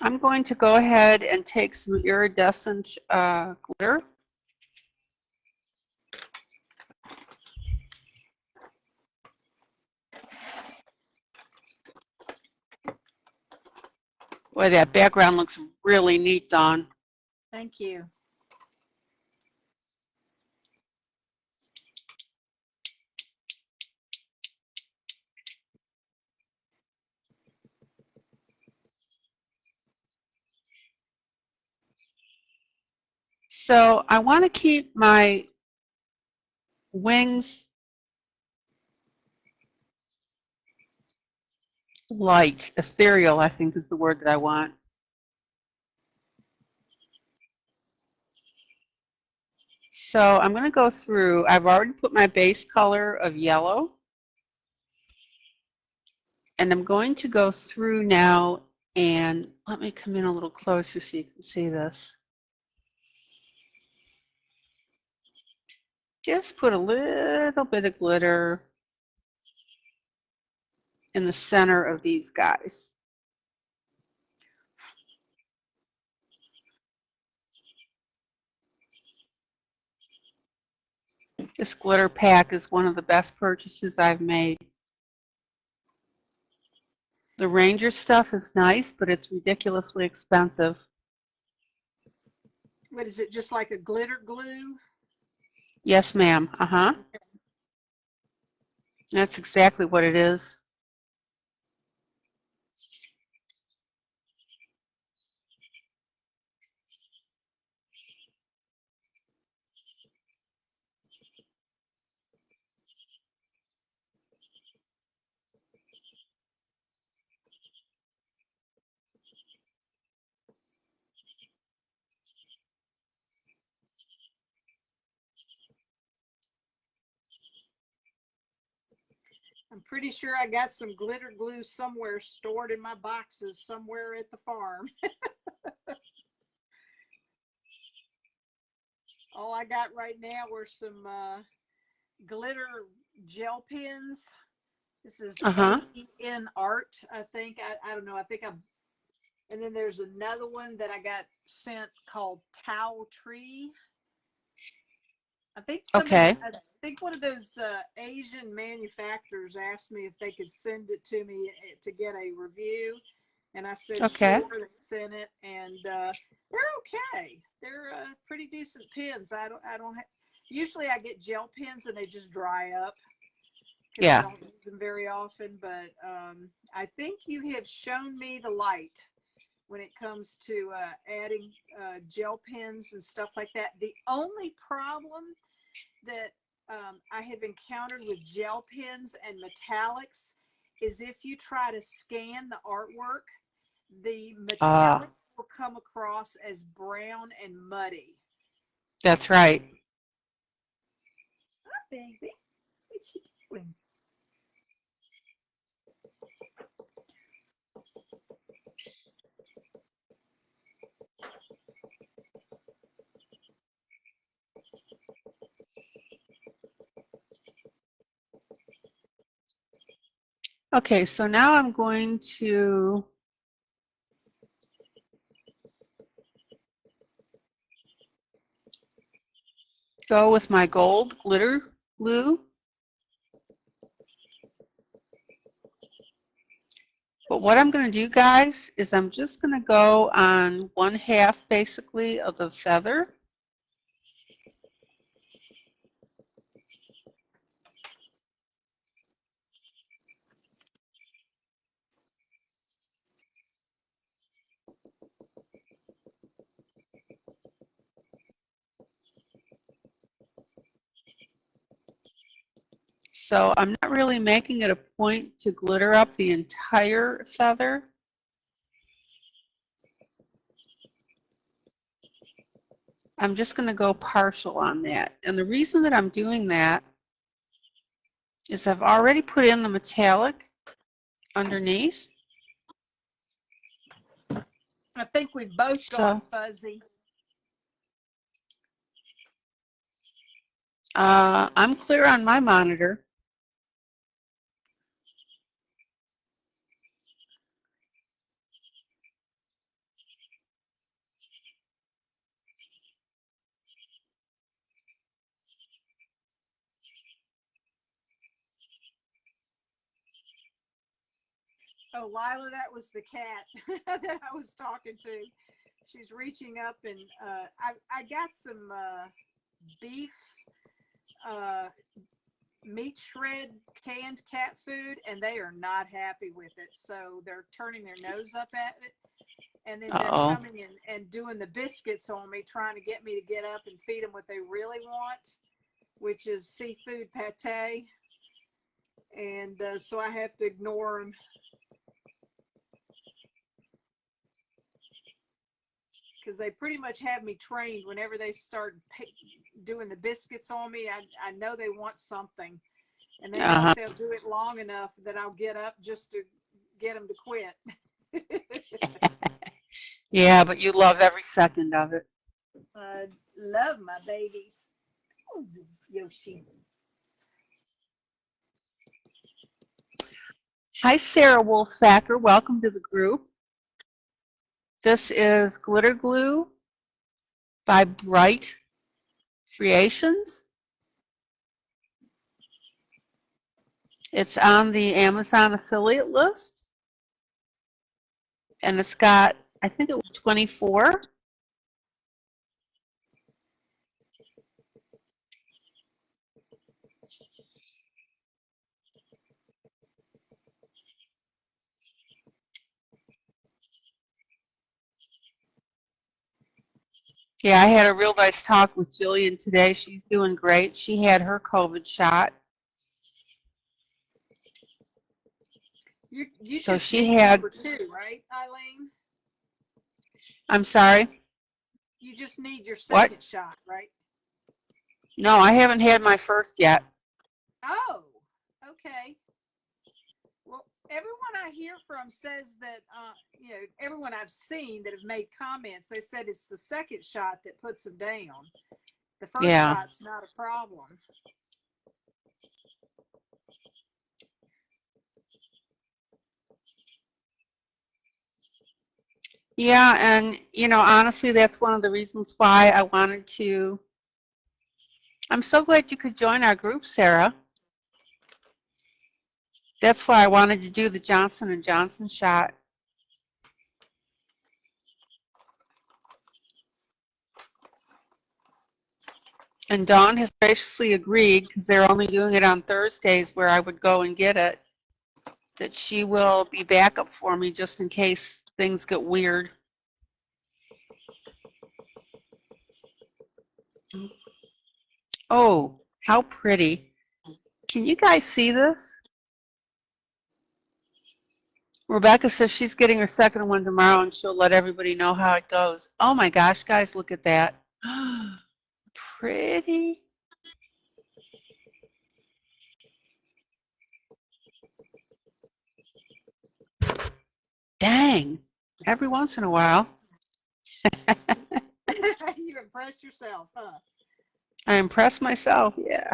I'm going to go ahead and take some iridescent glitter. Boy, that background looks really neat, Dawn. Thank you. So I want to keep my wings light, ethereal, I think is the word that I want. So I'm going to go through, I've already put my base color of yellow. And I'm going to go through now and let me come in a little closer so you can see this. Just put a little bit of glitter in the center of these guys. This glitter pack is one of the best purchases I've made. The Ranger stuff is nice, but it's ridiculously expensive. What is it, just like a glitter glue? Yes, ma'am. Uh-huh. Okay. That's exactly what it is. I'm pretty sure I got some glitter glue somewhere stored in my boxes somewhere at the farm. All I got right now were some glitter gel pens. This is AEN Art, I think. I don't know. I think I'm. And then there's another one that I got sent called Towel Tree. I think I think one of those Asian manufacturers asked me if they could send it to me to get a review, and I said sure. They sent it, and they're okay. They're pretty decent pens. I don't. Usually I get gel pens and they just dry up. Yeah. I don't use them very often, but I think you have shown me the light when it comes to adding gel pens and stuff like that. The only problem that I have encountered with gel pens and metallics is if you try to scan the artwork, the metallic will come across as brown and muddy. That's right. Hi, baby. What's she doing? Okay, so now I'm going to go with my gold glitter glue. But what I'm going to do, guys, is I'm just going to go on 1/2 basically of the feather. So I'm not really making it a point to glitter up the entire feather. I'm just going to go partial on that. And the reason that I'm doing that is I've already put in the metallic underneath. I think we've both gone fuzzy. I'm clear on my monitor. Oh, Lila, that was the cat that I was talking to. She's reaching up, and I got some beef meat shred canned cat food, and they are not happy with it. So they're turning their nose up at it, and then they're coming in and doing the biscuits on me, trying to get me to get up and feed them what they really want, which is seafood pate. And so I have to ignore them. Because they pretty much have me trained. Whenever they start doing the biscuits on me, I know they want something. And they know if they'll do it long enough that I'll get up just to get them to quit. Yeah, but you love every second of it. I love my babies. Oh, Yoshi. Hi, Sarah Wolfacker. Welcome to the group. This is Glitter Glue by Bright Creations. It's on the Amazon affiliate list. And it's got, I think it was 24. Yeah, I had a real nice talk with Jillian today. She's doing great. She had her COVID shot. You so just she need had number 2, right, ILene? I'm sorry? You just need your second shot, right? No, I haven't had my first yet. Oh, okay. everyone I hear from says that, you know, everyone I've seen that have made comments, they said it's the second shot that puts them down. The first Yeah. shot's not a problem. Yeah, and you know, honestly, that's one of the reasons why I wanted to. I'm so glad you could join our group, Sarah. That's why I wanted to do the Johnson & Johnson shot. And Dawn has graciously agreed, because they're only doing it on Thursdays where I would go and get it, that she will be backup for me just in case things get weird. Oh, how pretty. Can you guys see this? Rebecca says she's getting her second one tomorrow and she'll let everybody know how it goes. Oh my gosh, guys, look at that. Pretty. Dang. Every once in a while. You impressed yourself, huh? I impress myself, yeah.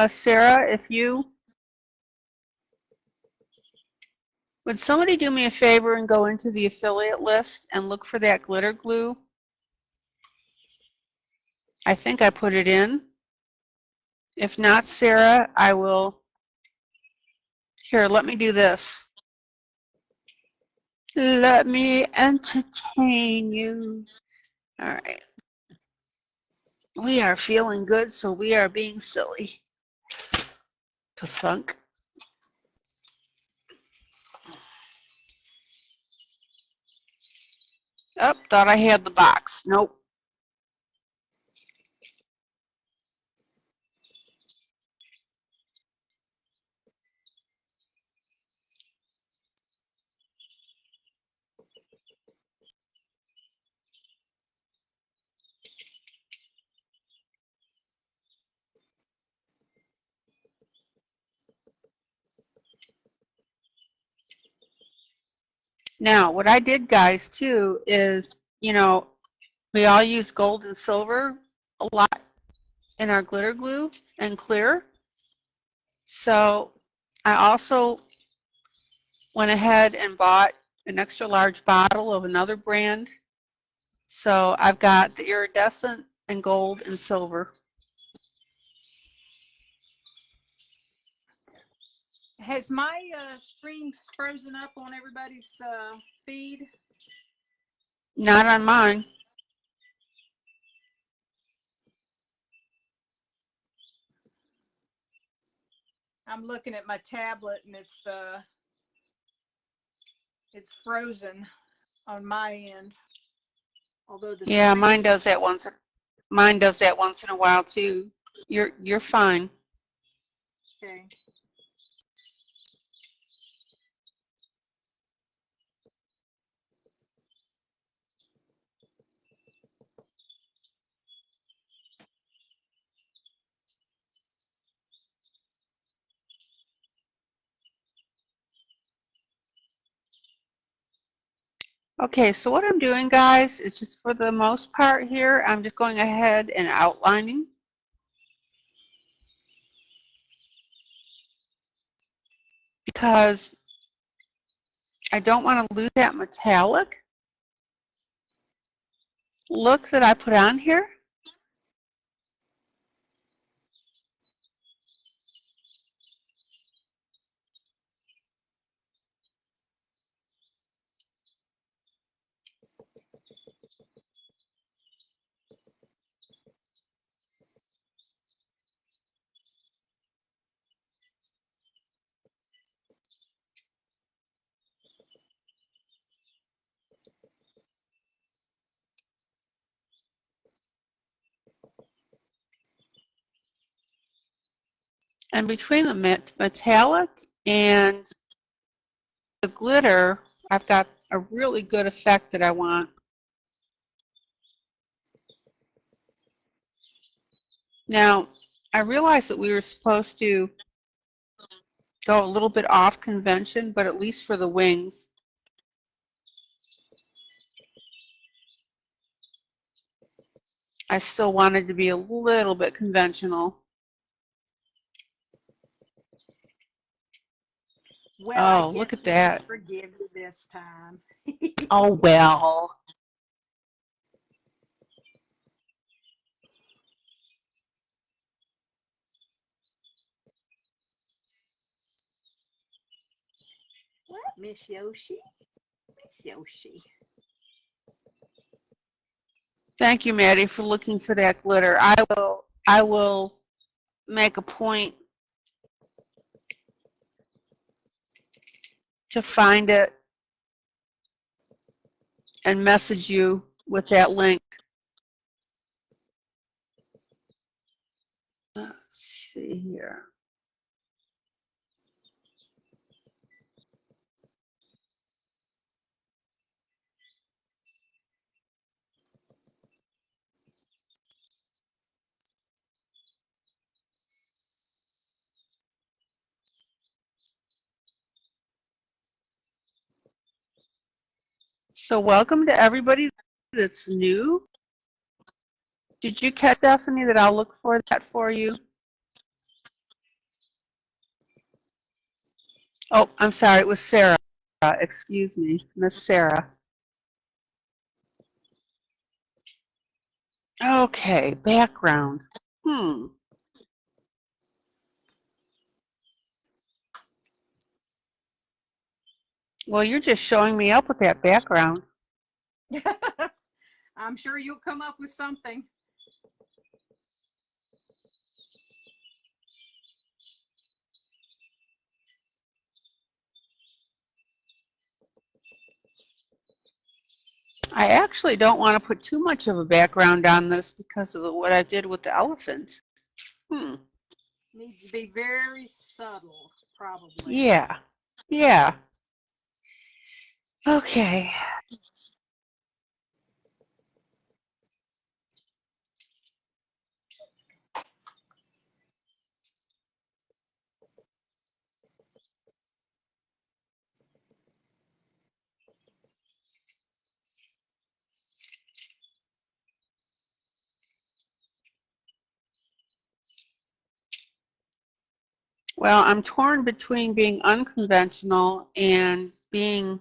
Sarah, would somebody do me a favor and go into the affiliate list and look for that glitter glue? I think I put it in. If not, Sarah, I will. Here, let me do this. Let me entertain you. All right. We are feeling good, so we are being silly. To thunk. Oh, thought I had the box. Nope. Now, what I did, guys, too, is, you know, we all use gold and silver a lot in our glitter glue and clear. So I also went ahead and bought an extra large bottle of another brand. So I've got the iridescent and gold and silver. Has my screen frozen up on everybody's feed? Not on mine. I'm looking at my tablet and it's frozen on my end. Although the Yeah, screen, mine does that once. Mine does that once in a while too. You're fine. okay. Okay, so what I'm doing, guys, is just for the most part here, I'm just going ahead and outlining. Because I don't want to lose that metallic look that I put on here. And between the metallic and the glitter, I've got a really good effect that I want. Now, I realized that we were supposed to go a little bit off convention, but at least for the wings. I still wanted to be a little bit conventional. Well, Oh, look at that. Forgive you this time. Oh, well. What, Miss Yoshi? Miss Yoshi. Thank you, Maddie, for looking for that glitter. I will make a point to find it and message you with that link. Let's see here. So welcome to everybody that's new. Did you catch, Stephanie, that I'll look for that for you? Oh, I'm sorry, it was Sarah. Excuse me, Miss Sarah. Okay, background. Well, you're just showing me up with that background. I'm sure you'll come up with something. I actually don't want to put too much of a background on this because of what I did with the elephant. Needs to be very subtle, probably. Yeah. Yeah. Okay. Well, I'm torn between being unconventional and being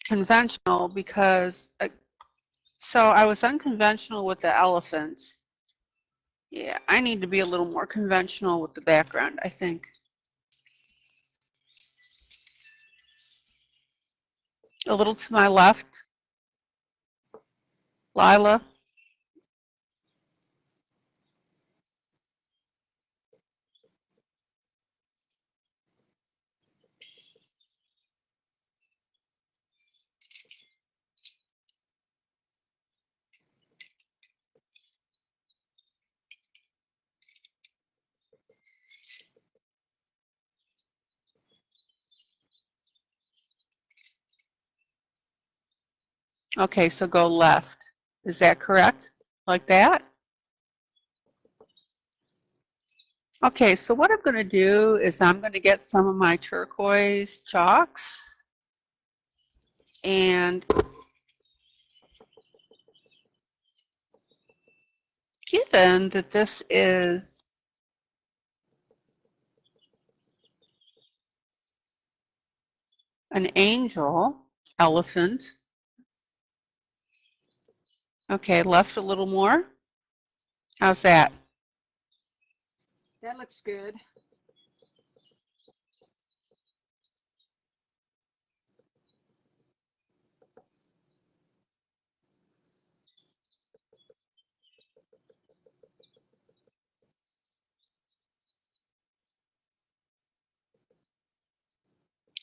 conventional because, so I was unconventional with the elephant. Yeah, I need to be a little more conventional with the background, I think. A little to my left, Lila. Okay, so go left. Is that correct? Like that? Okay, so what I'm going to do is I'm going to get some of my turquoise chalks and given that this is an angel elephant, okay, left a little more. How's that? That looks good.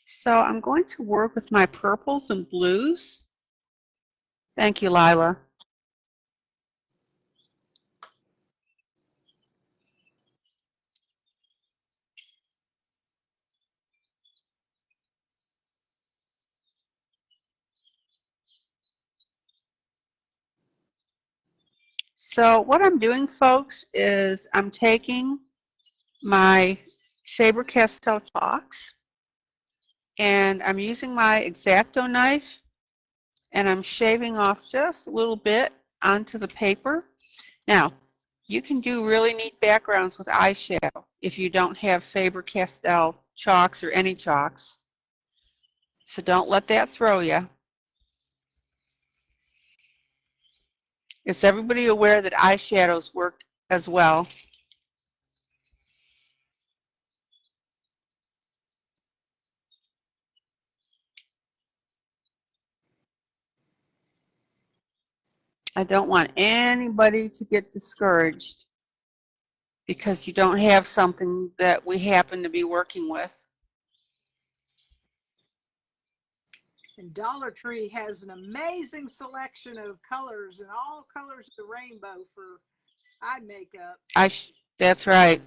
So I'm going to work with my purples and blues. Thank you, Lila. So what I'm doing, folks, is I'm taking my Faber-Castell chalks and I'm using my X-Acto knife and I'm shaving off just a little bit onto the paper. Now, you can do really neat backgrounds with eyeshadow if you don't have Faber-Castell chalks or any chalks. So don't let that throw you. Is everybody aware that eyeshadows work as well? I don't want anybody to get discouraged because you don't have something that we happen to be working with. And Dollar Tree has an amazing selection of colors and all colors of the rainbow for eye makeup. That's right.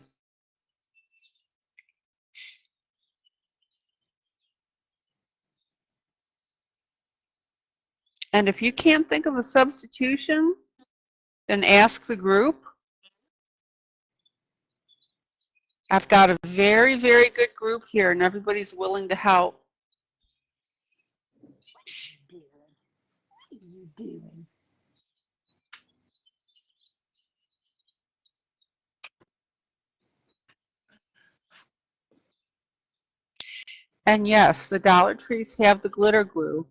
And if you can't think of a substitution, then ask the group. I've got a very, very good group here and everybody's willing to help. What are you doing? And yes, the Dollar Trees have the glitter glue.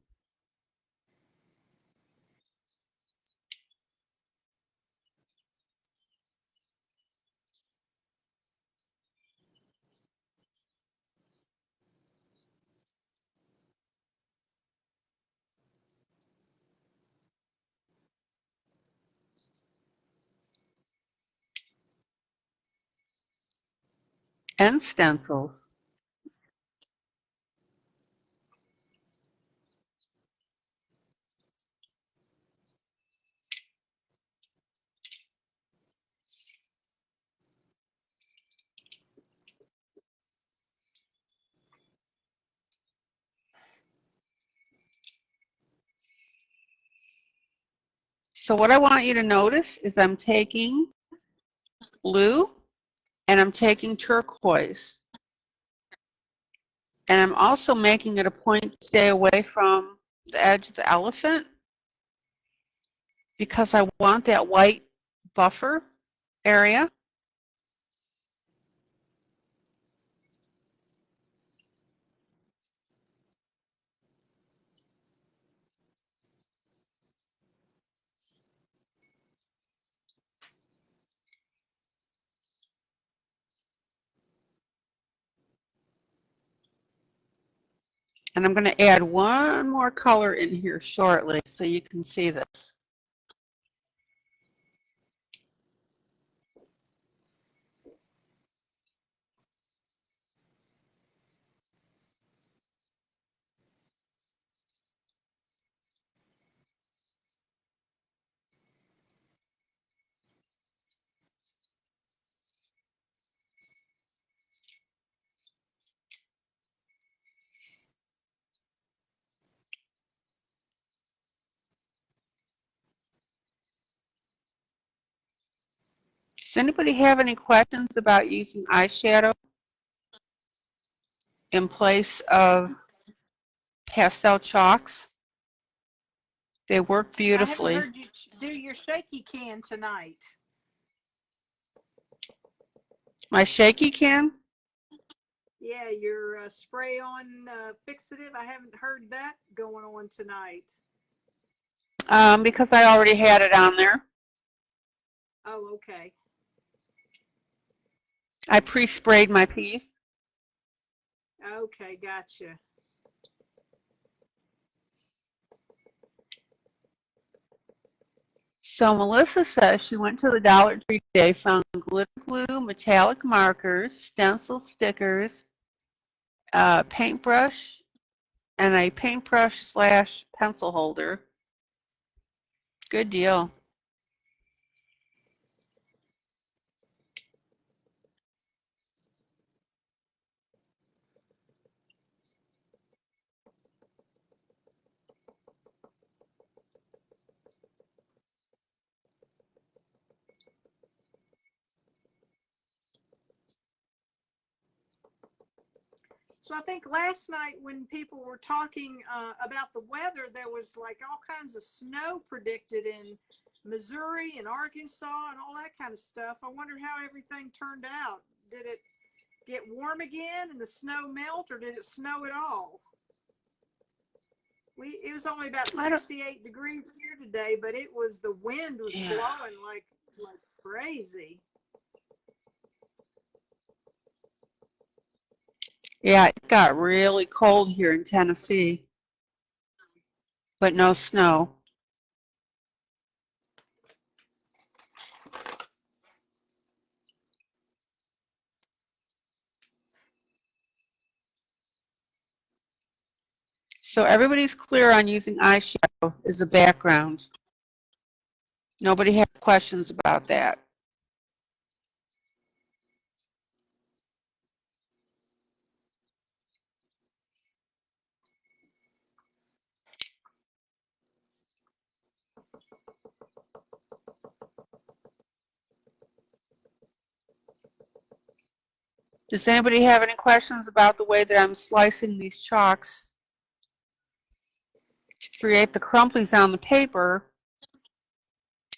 And stencils. So what I want you to notice is I'm taking blue and I'm taking turquoise. And I'm also making it a point to stay away from the edge of the elephant because I want that white buffer area. And I'm going to add one more color in here shortly so you can see this. Does anybody have any questions about using eyeshadow in place of pastel chalks? They work beautifully. I haven't heard you do your shaky can tonight. My shaky can? Yeah, your spray on fixative. I haven't heard that going on tonight. Because I already had it on there. Oh, okay. I pre-sprayed my piece. Okay, gotcha. So Melissa says she went to the Dollar Tree today, found glitter glue, metallic markers, stencil stickers, paintbrush, and a paintbrush slash pencil holder. Good deal. So I think last night when people were talking about the weather, there was like all kinds of snow predicted in Missouri and Arkansas and all that kind of stuff. I wonder how everything turned out. Did it get warm again and the snow melt, or did it snow at all? It was only about 68 degrees here today, but it was, the wind was blowing like crazy. Yeah, it got really cold here in Tennessee, but no snow. So everybody's clear on using eyeshadow as a background. Nobody had questions about that. Does anybody have any questions about the way that I'm slicing these chalks to create the crumplies on the paper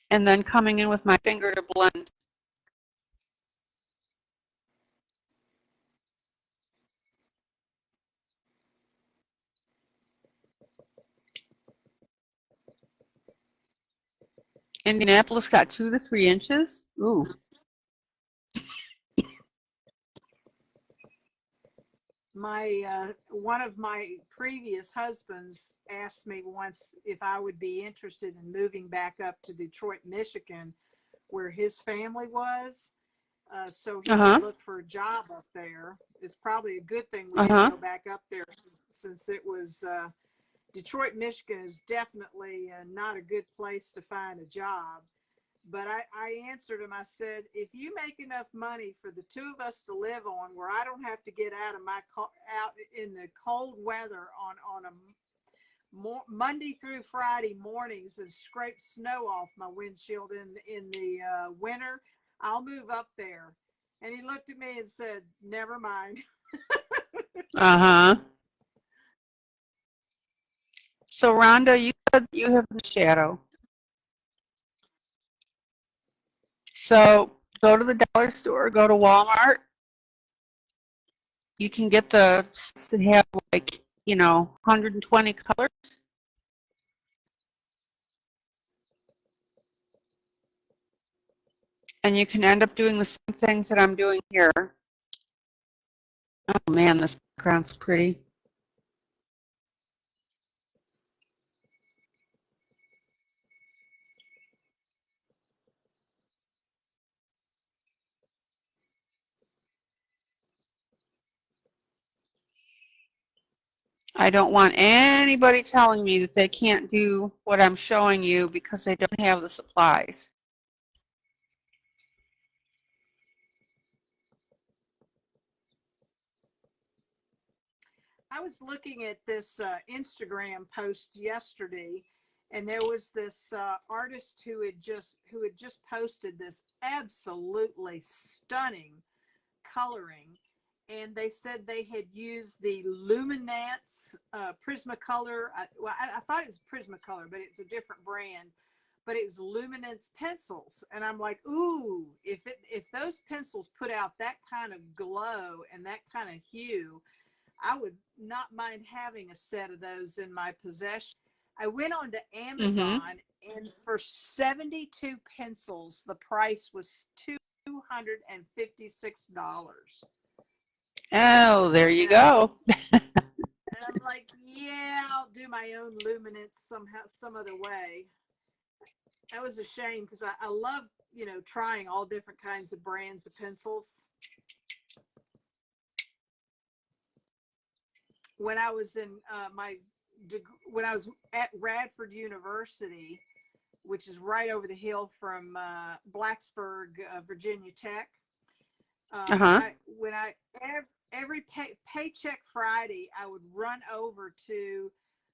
and then coming in with my finger to blend? Indianapolis got 2 to 3 inches. Ooh. One of my previous husbands asked me once if I would be interested in moving back up to Detroit, Michigan, where his family was. So he could look for a job up there. It's probably a good thing we didn't go back up there since it was, Detroit, Michigan is definitely not a good place to find a job. But I answered him. I said, if you make enough money for the two of us to live on, where I don't have to get out in the cold weather on a Monday through Friday mornings and scrape snow off my windshield in the winter, I'll move up there. And he looked at me and said, never mind. So Rhonda, you said you have the shadow. So go to the dollar store, go to Walmart. You can get the sets that have 120 colors. And you can end up doing the same things that I'm doing here. Oh man, this background's pretty. I don't want anybody telling me that they can't do what I'm showing you because they don't have the supplies. I was looking at this Instagram post yesterday, and there was this artist who had just posted this absolutely stunning coloring, and they said they had used the Luminance Prismacolor. I thought it was Prismacolor, but it's a different brand. But it was Luminance pencils, and I'm like, ooh, if those pencils put out that kind of glow and that kind of hue, I would not mind having a set of those in my possession. I went on to Amazon, and for 72 pencils, the price was $256. Oh, there you go. And I'm like, yeah, I'll do my own Luminance somehow, some other way. That was a shame because I love, trying all different kinds of brands of pencils. When I was in when I was at Radford University, which is right over the hill from Blacksburg, Virginia Tech. Every paycheck Friday, I would run over to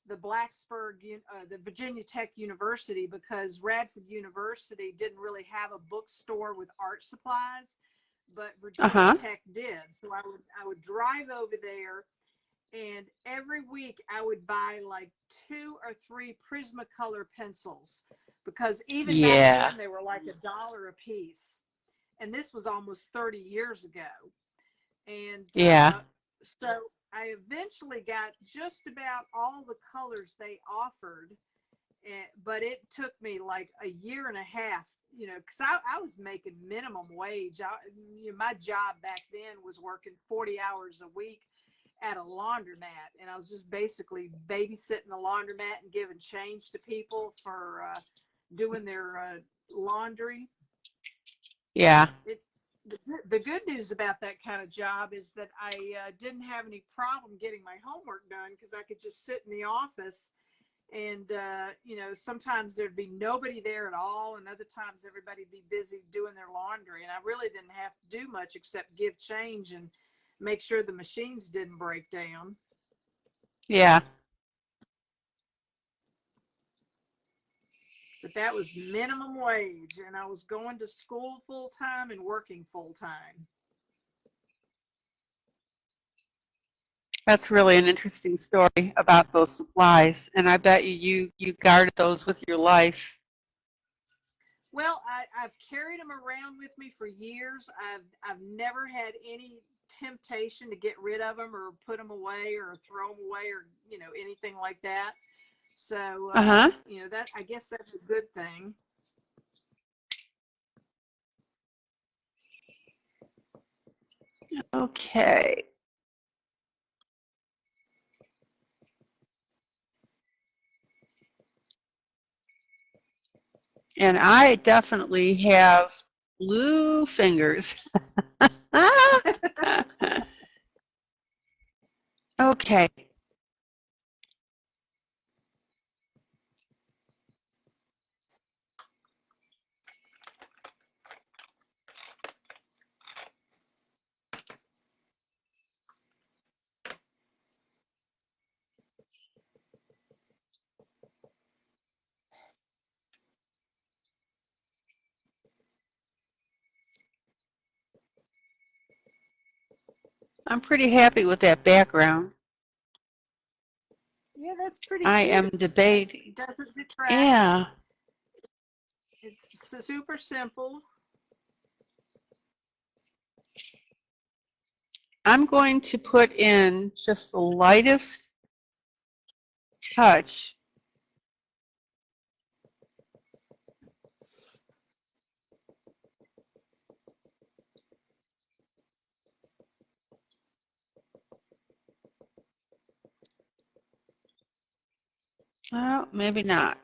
the Blacksburg, the Virginia Tech University, because Radford University didn't really have a bookstore with art supplies, but Virginia Tech did. So I would drive over there And every week I would buy like 2 or 3 Prismacolor pencils, because even back Yeah. then they were like $1 a piece. And this was almost 30 years ago. And Yeah. so I eventually got just about all the colors they offered, but it took me like a year and a half, because I was making minimum wage. My job back then was working 40 hours a week at a laundromat, and I was just basically babysitting the laundromat and giving change to people for doing their laundry. Yeah. The good news about that kind of job is that I didn't have any problem getting my homework done, because I could just sit in the office, and sometimes there'd be nobody there at all, and other times everybody'd be busy doing their laundry, and I really didn't have to do much except give change and make sure the machines didn't break down. Yeah. But that was minimum wage, and I was going to school full time and working full time. That's really an interesting story about those supplies, and I bet you guarded those with your life. Well, I've carried them around with me for years. I've never had any temptation to get rid of them or put them away or throw them away or anything like that. So that, I guess that's a good thing. Okay. And I definitely have blue fingers. Okay. I'm pretty happy with that background. Yeah, that's pretty I cute. am debating. It doesn't detract. Yeah. It's super simple. I'm going to put in just the lightest touch. Well, maybe not.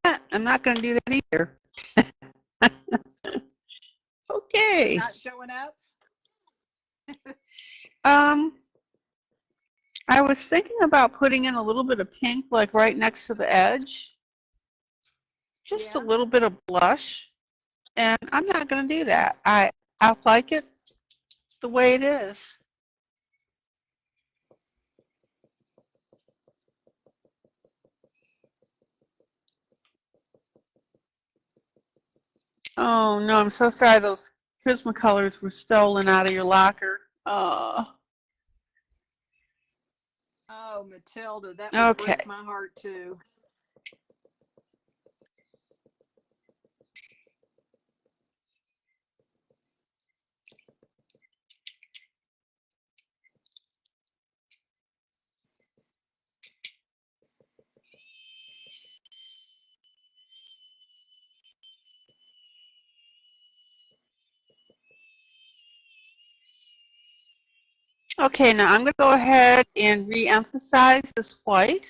Yeah, I'm not going to do that either. Okay. Not showing up? I was thinking about putting in a little bit of pink, like right next to the edge. Just a little bit of blush. And I'm not going to do that. I like it the way it is. Oh, no, I'm so sorry. Those Prismacolors were stolen out of your locker. Oh. Oh, Matilda, that would break my heart too. Okay, now I'm going to go ahead and re-emphasize this white.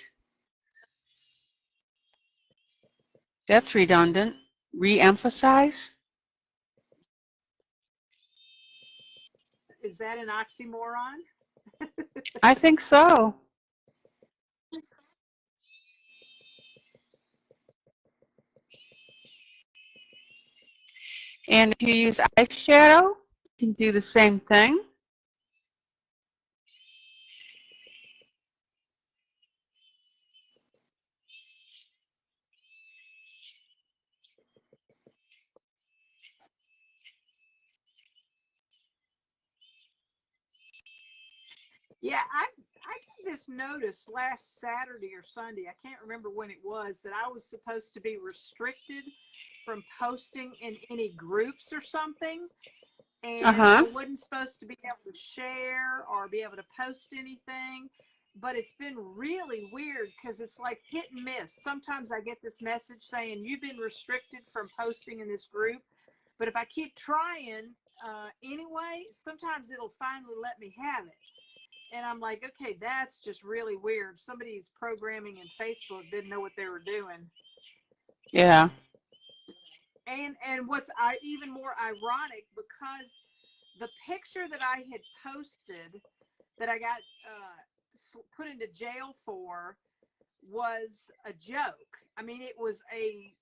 That's redundant. Re-emphasize. Is that an oxymoron? I think so. And if you use eyeshadow, you can do the same thing. Yeah, I just noticed last Saturday or Sunday, I can't remember when it was, that I was supposed to be restricted from posting in any groups or something. And I wasn't supposed to be able to share or be able to post anything. But it's been really weird because it's like hit and miss. Sometimes I get this message saying you've been restricted from posting in this group. But if I keep trying anyway, sometimes it'll finally let me have it. And I'm like, okay, that's just really weird. Somebody's programming in Facebook didn't know what they were doing. Yeah. And what's even more ironic, because the picture that I had posted that I got put into jail for was a joke. I mean, it was a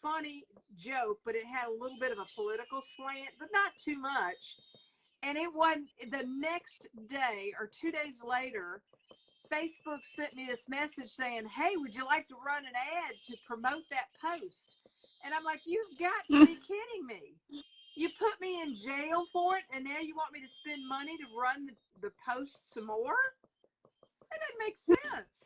funny joke, but it had a little bit of a political slant, but not too much. And it wasn't, the next day or 2 days later, Facebook sent me this message saying, hey, would you like to run an ad to promote that post? And I'm like, you've got to be kidding me. You put me in jail for it, and now you want me to spend money to run the post some more? That doesn't make sense.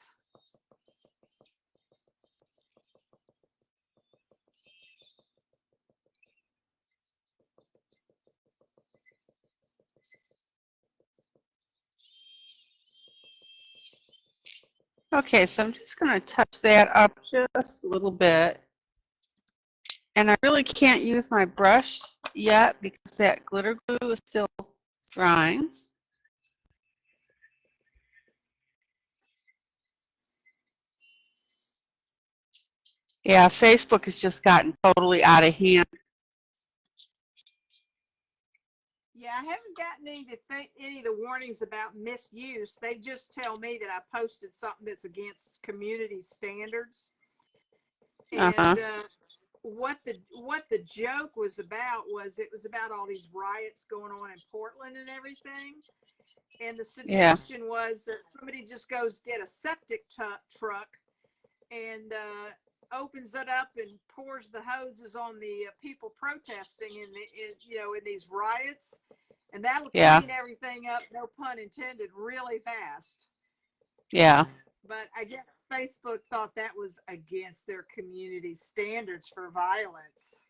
Okay, so I'm just going to touch that up just a little bit. And I really can't use my brush yet because that glitter glue is still drying. Yeah, Facebook has just gotten totally out of hand. Yeah, I haven't gotten any of the warnings about misuse. They just tell me that I posted something that's against community standards. And what the joke was about was, it was about all these riots going on in Portland and everything. And the suggestion was that somebody just goes get a septic truck and opens it up and pours the hoses on the people protesting in these riots, and that'll clean everything up, no pun intended, really fast. Yeah. But I guess Facebook thought that was against their community standards for violence.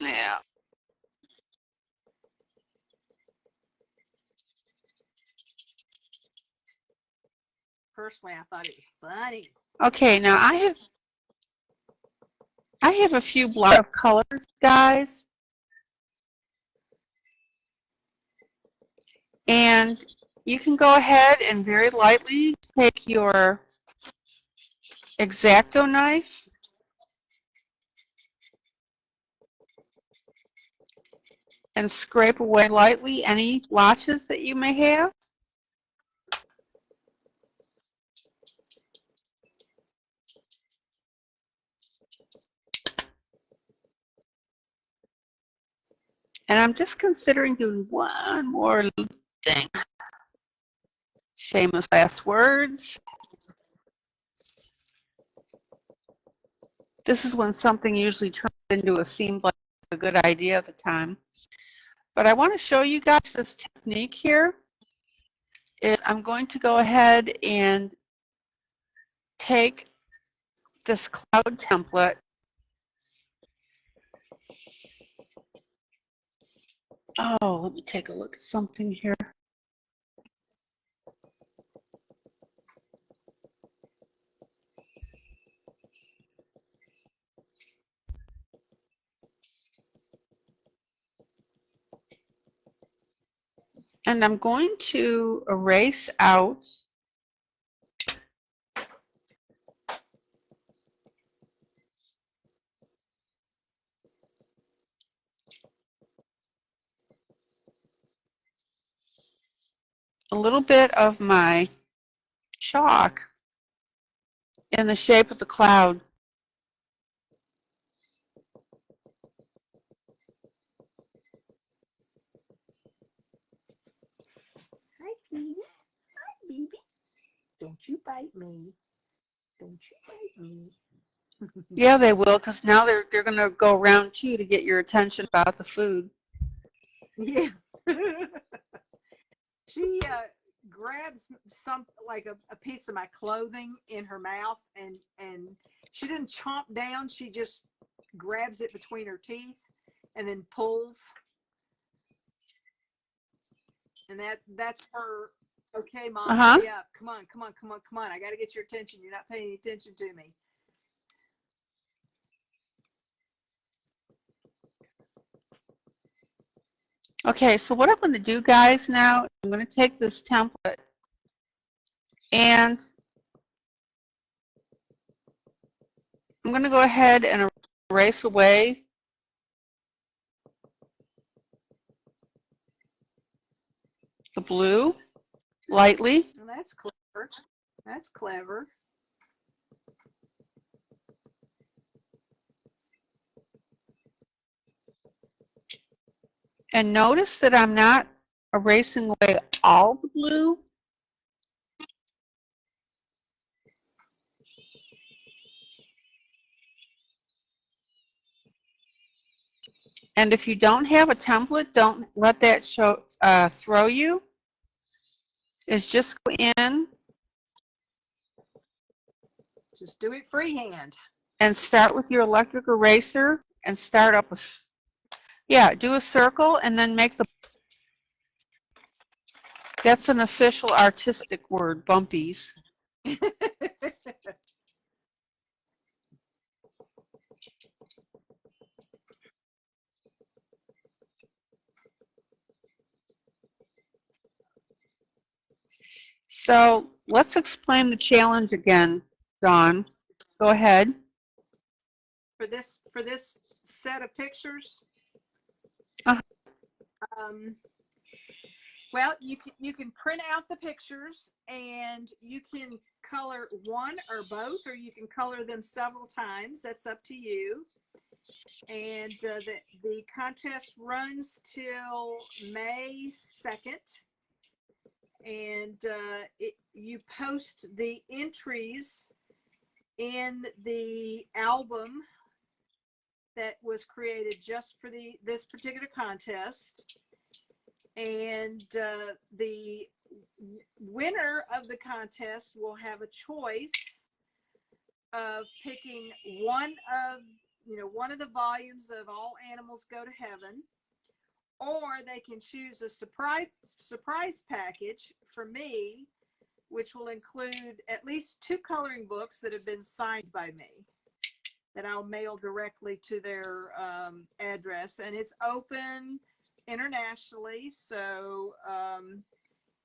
Yeah. Personally, I thought it was funny. Okay, now I have a few blocks of colors, guys. And you can go ahead and very lightly take your X-Acto knife and scrape away lightly any blotches that you may have. And I'm just considering doing one more thing. Famous last words. This is when something usually turns into a seemed like a good idea at the time. But I want to show you guys this technique here. I'm going to go ahead and take this cloud template. Oh, let me take a look at something here. And I'm going to erase out a little bit of my chalk in the shape of the cloud. Hi, baby. Hi, baby. Don't you bite me. Don't you bite me. Yeah, they will, because now they're going to go around too to get your attention about the food. Yeah. grabs some like a piece of my clothing in her mouth, and she didn't chomp down. She just grabs it between her teeth and then pulls. And that's her. Okay, Mom, hurry up. Come on. I got to get your attention. You're not paying any attention to me. Okay, so what I'm going to do, guys, now, I'm going to take this template and I'm going to go ahead and erase away the blue lightly. Well, that's clever. That's clever. And notice that I'm not erasing away all the blue. And if you don't have a template, don't let that throw you. Is just go in. Just do it freehand. And start with your electric eraser and start up do a circle and then make the, that's an official artistic word, bumpies. So let's explain the challenge again, Dawn. Go ahead. For this set of pictures, well, you can print out the pictures and you can color one or both, or you can color them several times. That's up to you. And the contest runs till May 2nd. And you post the entries in the album that was created just for this particular contest. And the winner of the contest will have a choice of picking one of the volumes of All Animals Go to Heaven, or they can choose a surprise package for me, which will include at least 2 coloring books that have been signed by me that I'll mail directly to their address. And it's open internationally, so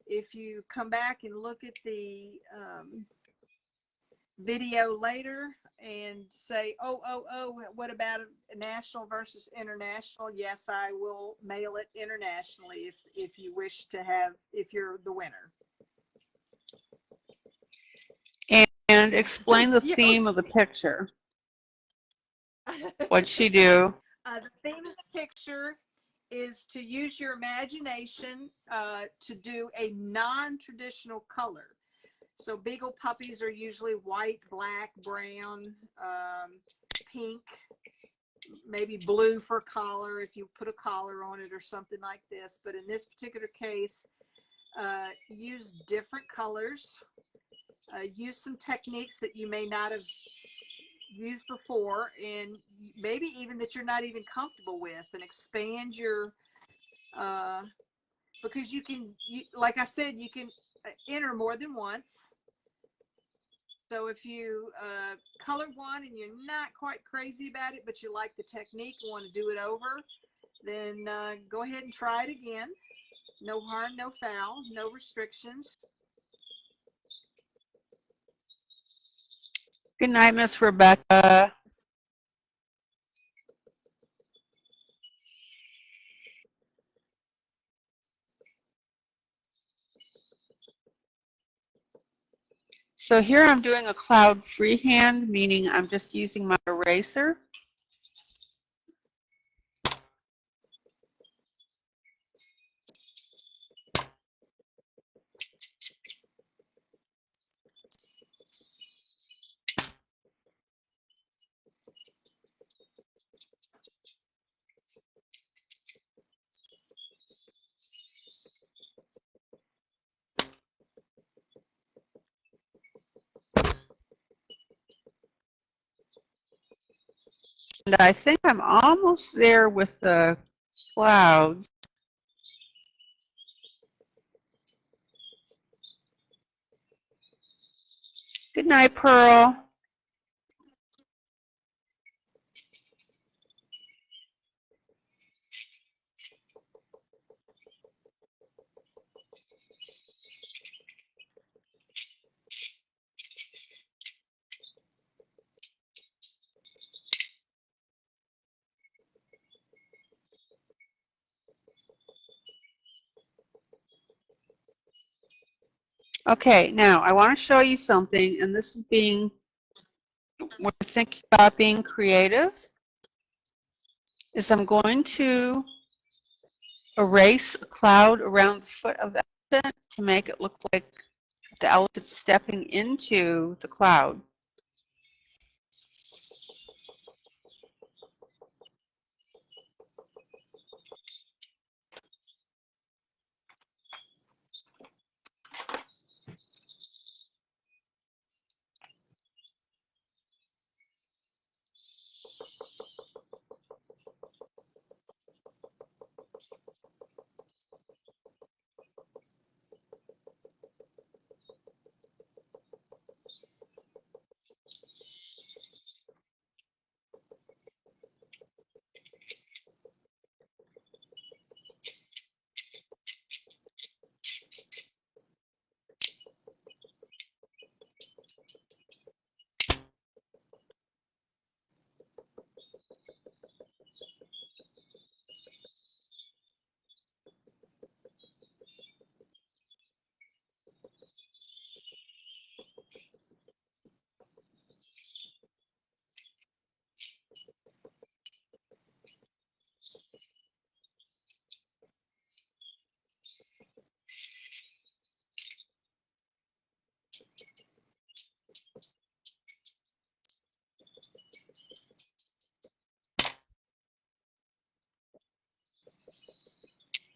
if you come back and look at the video later and say, oh, what about national versus international? Yes, I will mail it internationally if you wish to if you're the winner. And explain the theme of the picture. What'd she do? The theme of the picture is to use your imagination to do a non-traditional color. So beagle puppies are usually white, black, brown, pink, maybe blue for collar if you put a collar on it or something like this. But in this particular case, use different colors. Use some techniques that you may not have used before, and maybe even that you're not even comfortable with, and expand your because like I said, you can enter more than once. So if you color one and you're not quite crazy about it, but you like the technique and want to do it over, then go ahead and try it again. No harm, no foul, no restrictions. Good night, Miss Rebecca. So here I'm doing a cloud freehand, meaning I'm just using my eraser. I think I'm almost there with the clouds. Good night, Pearl. Okay, now I want to show you something, and this is we're thinking about being creative, is I'm going to erase a cloud around the foot of the elephant to make it look like the elephant stepping into the cloud.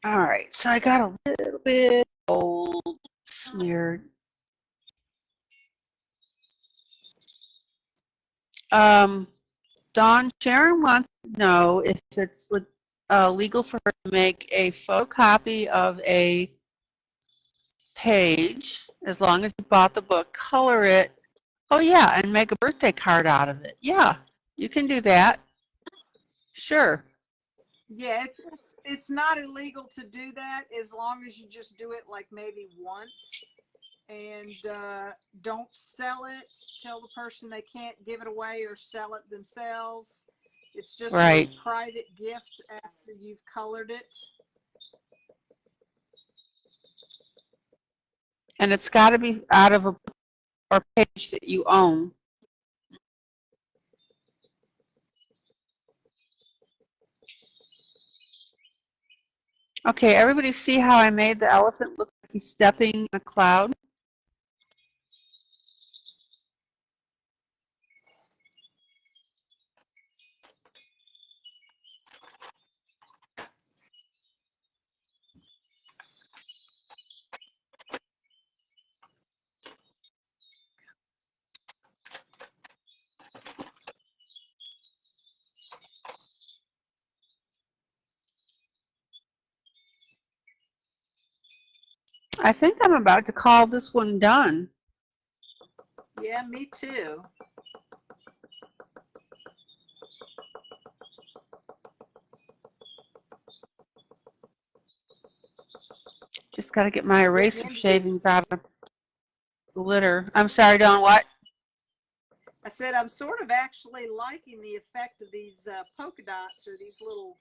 All right, so I got a little bit old smeared. Dawn, Sharon wants to know if it's legal for her to make a photocopy of a page, as long as you bought the book, color it. Oh yeah, and make a birthday card out of it. Yeah, you can do that. Sure. Yeah, it's not illegal to do that as long as you just do it like maybe once, and don't sell it. Tell the person they can't give it away or sell it themselves. It's just Right. a private gift after you've colored it. And it's got to be out of a book or page that you own. Okay, everybody see how I made the elephant look like he's stepping in a cloud? I think I'm about to call this one done. Yeah, me too. Just got to get my eraser shavings out of the litter. I'm sorry, Dawn, what? I said I'm sort of actually liking the effect of these polka dots, or these little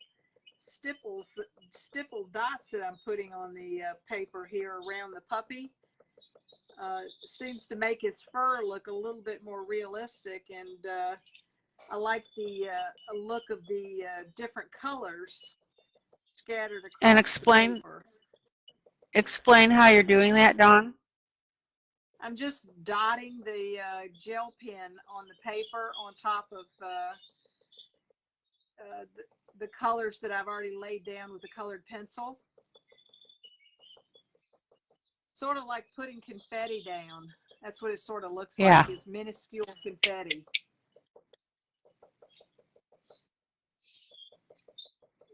stippled dots that I'm putting on the paper here around the puppy. Seems to make his fur look a little bit more realistic, and I like the look of the different colors scattered across And the paper. explain how you're doing that, Dawn. I'm just dotting the gel pen on the paper on top of the colors that I've already laid down with the colored pencil. Sort of like putting confetti down. That's what it sort of looks like, is minuscule confetti.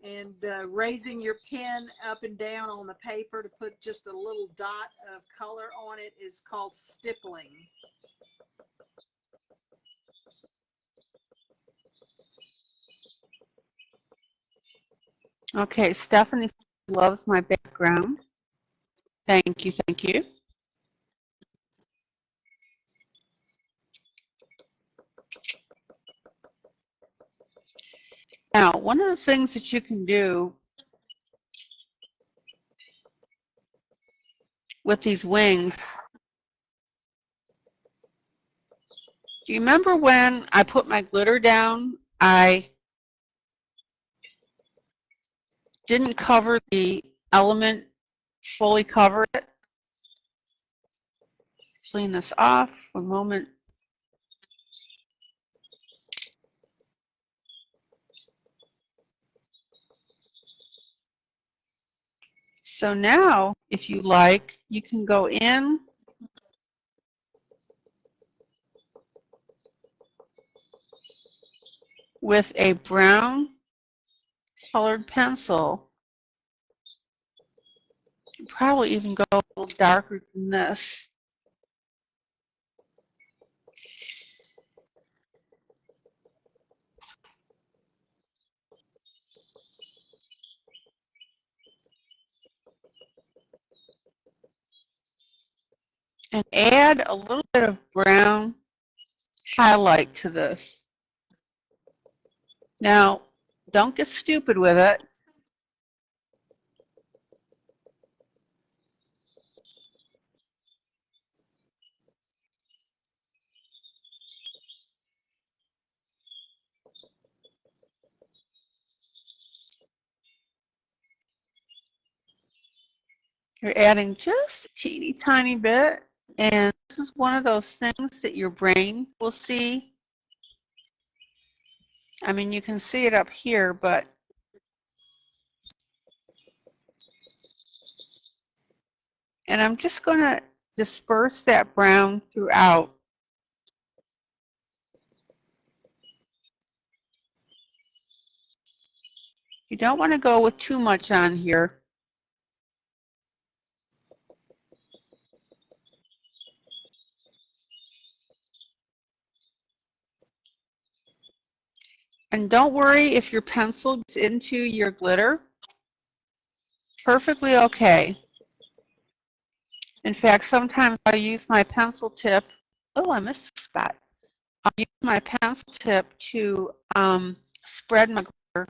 And raising your pen up and down on the paper to put just a little dot of color on it is called stippling. Okay, Stephanie loves my background. Thank you, thank you. Now, one of the things that you can do with these wings, do you remember when I put my glitter down, I didn't cover the element, fully cover it? Clean this off, one moment. So now, if you like, you can go in with a brown colored pencil. You probably even go a little darker than this. And add a little bit of brown highlight to this. Now, don't get stupid with it. You're adding just a teeny tiny bit, and this is one of those things that your brain will see. I mean, you can see it up here, but and I'm just going to disperse that brown throughout. You don't want to go with too much on here. And don't worry if your pencil gets into your glitter. Perfectly okay. In fact, sometimes I use my pencil tip. Oh, I missed a spot. I'll use my pencil tip to spread my glitter.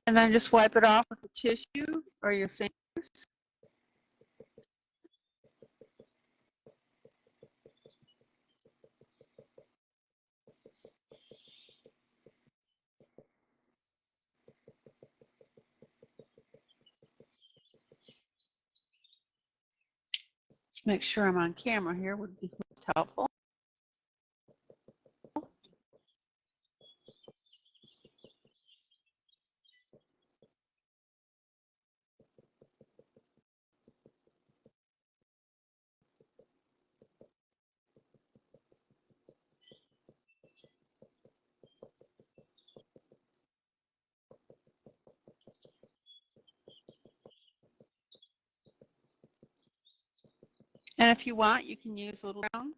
And then just wipe it off with a tissue or your fingers. Let's make sure I'm on camera here would be most helpful. And if you want, you can use a little brown.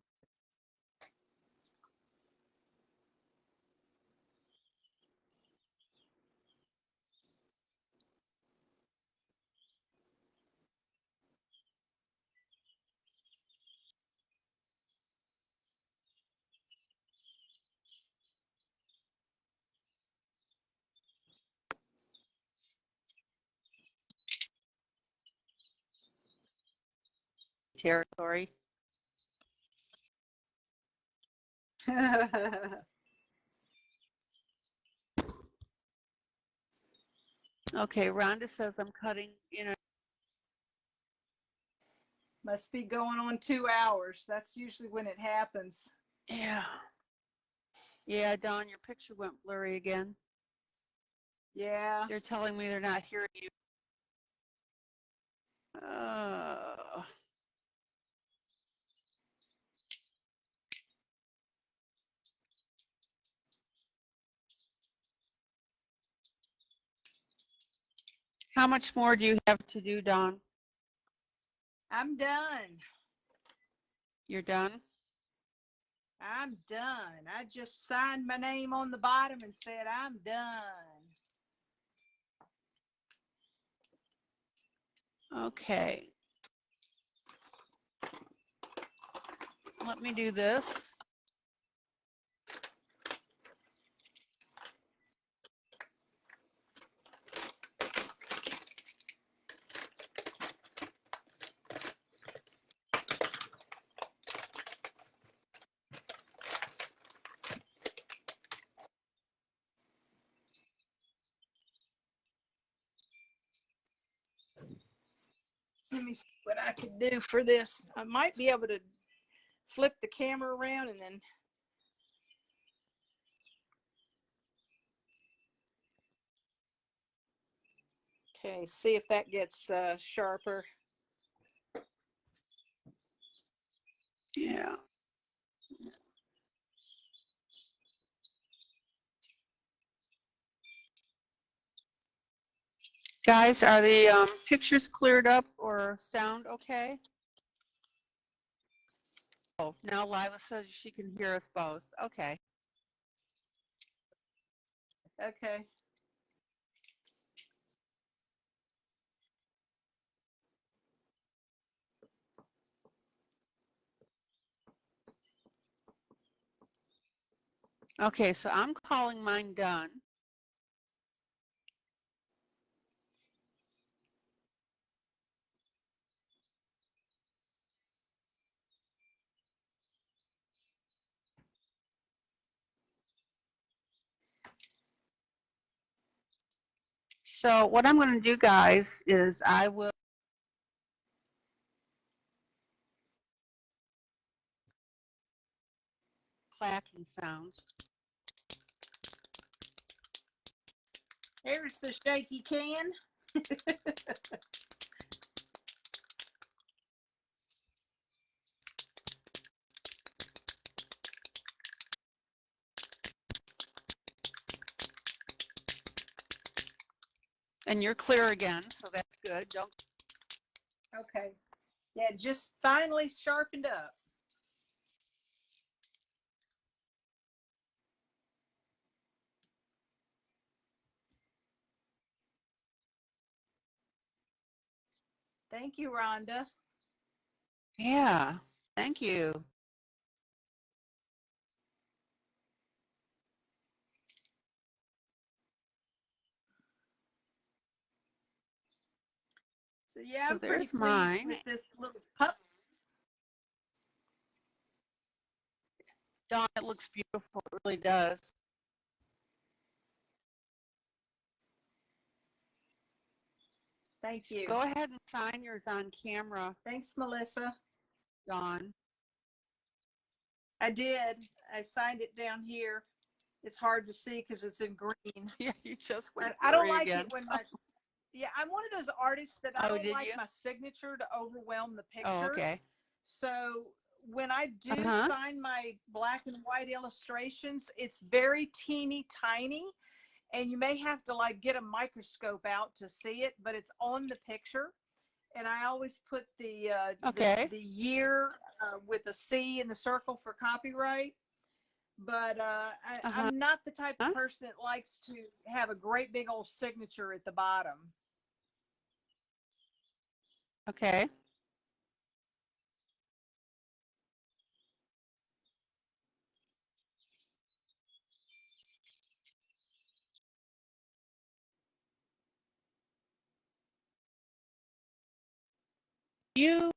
Territory. Okay, Rhonda says I'm cutting, Must be going on 2 hours. That's usually when it happens. Yeah. Yeah, Dawn, your picture went blurry again. Yeah. They're telling me they're not hearing you. How much more do you have to do, Dawn? I'm done. You're done? I'm done. I just signed my name on the bottom and said I'm done. Okay. Let me do this. Let me see what I could do for this. I might be able to flip the camera around and then. Okay, see if that gets sharper. Yeah. Guys, are the pictures cleared up or sound okay? Oh, now Lila says she can hear us both. Okay. Okay. Okay, so I'm calling mine done. So what I'm going to do, guys, is I will clacking sound. Here's the shaky can. And you're clear again, so that's good. Don't. Okay. Yeah, just finally sharpened up. Thank you, Rhonda. Yeah, thank you. So yeah, So I'm pretty there's pleased mine. with this little pup. Dawn, it looks beautiful. It really does. Thank you. Go ahead and sign yours on camera, Thanks, Melissa. Dawn. I did. I signed it down here. It's hard to see because it's in green. Yeah, you just went I don't blurry like again. it when my, yeah, I'm one of those artists that I Oh, don't did like you? my signature to overwhelm the Oh, picture. okay. So when I do Uh-huh. sign my black and white illustrations, it's very teeny tiny. And you may have to like get a microscope out to see it, but it's on the picture. And I always put Okay. the year with a C in the circle for copyright. But Uh-huh. I'm not the type of person that likes to have a great big old signature at the bottom. Okay. You.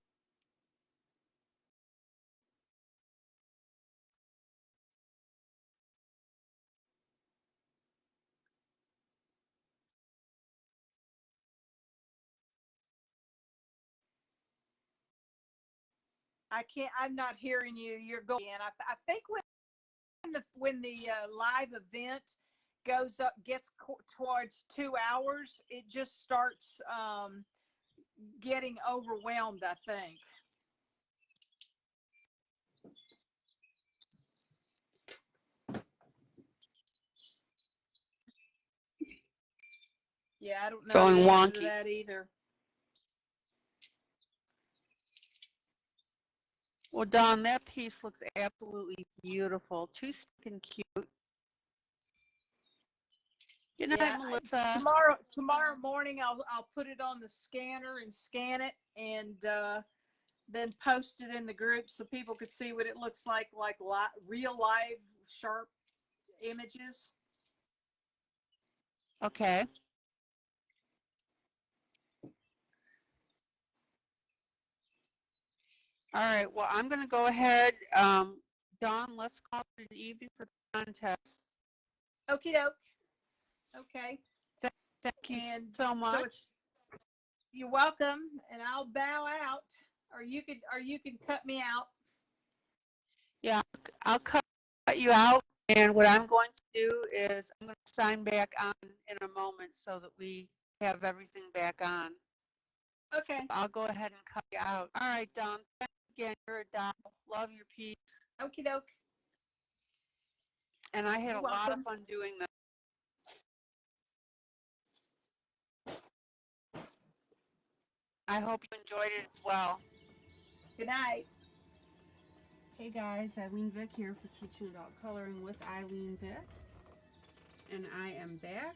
I'm not hearing you. You're going. I think when when the live event goes up, gets towards 2 hours, it just starts getting overwhelmed, I think. Yeah, I don't know Going the answer to wonky. that either. Well, Dawn, that piece looks absolutely beautiful. Too stinking cute. Good night, Yeah, Melissa. tomorrow morning I'll put it on the scanner and scan it, and then post it in the group so people could see what it looks like real live sharp images. Okay. All right. Well, I'm going to go ahead. Dawn, let's call it an evening for the contest. Okie doke. Okay. Thank you And so much. So you're welcome, and I'll bow out, or you can cut me out. Yeah, I'll cut you out, and what I'm going to do is I'm going to sign back on in a moment so that we have everything back on. Okay. So I'll go ahead and cut you out. All right, Dawn. Thanks again. You're a doll. Love your piece. Okie doke. And I had You're a lot of welcome. fun doing this. I hope you enjoyed it as well. Good night. Hey guys, ILene Vick here for Teaching Adult Coloring with ILene Vick. And I am back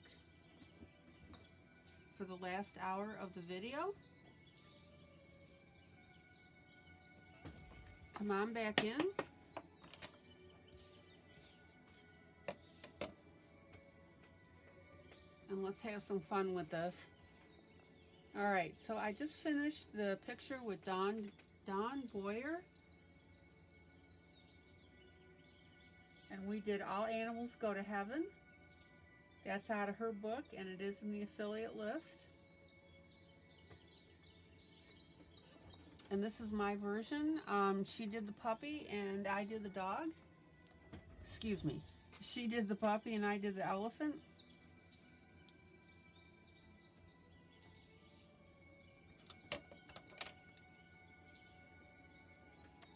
for the last hour of the video. Come on back in. And let's have some fun with this. Alright, so I just finished the picture with Dawn Boyer. And we did All Animals Go to Heaven. That's out of her book, and it is in the affiliate list. And this is my version. She did the puppy and I did the dog. Excuse me. She did the puppy and I did the elephant.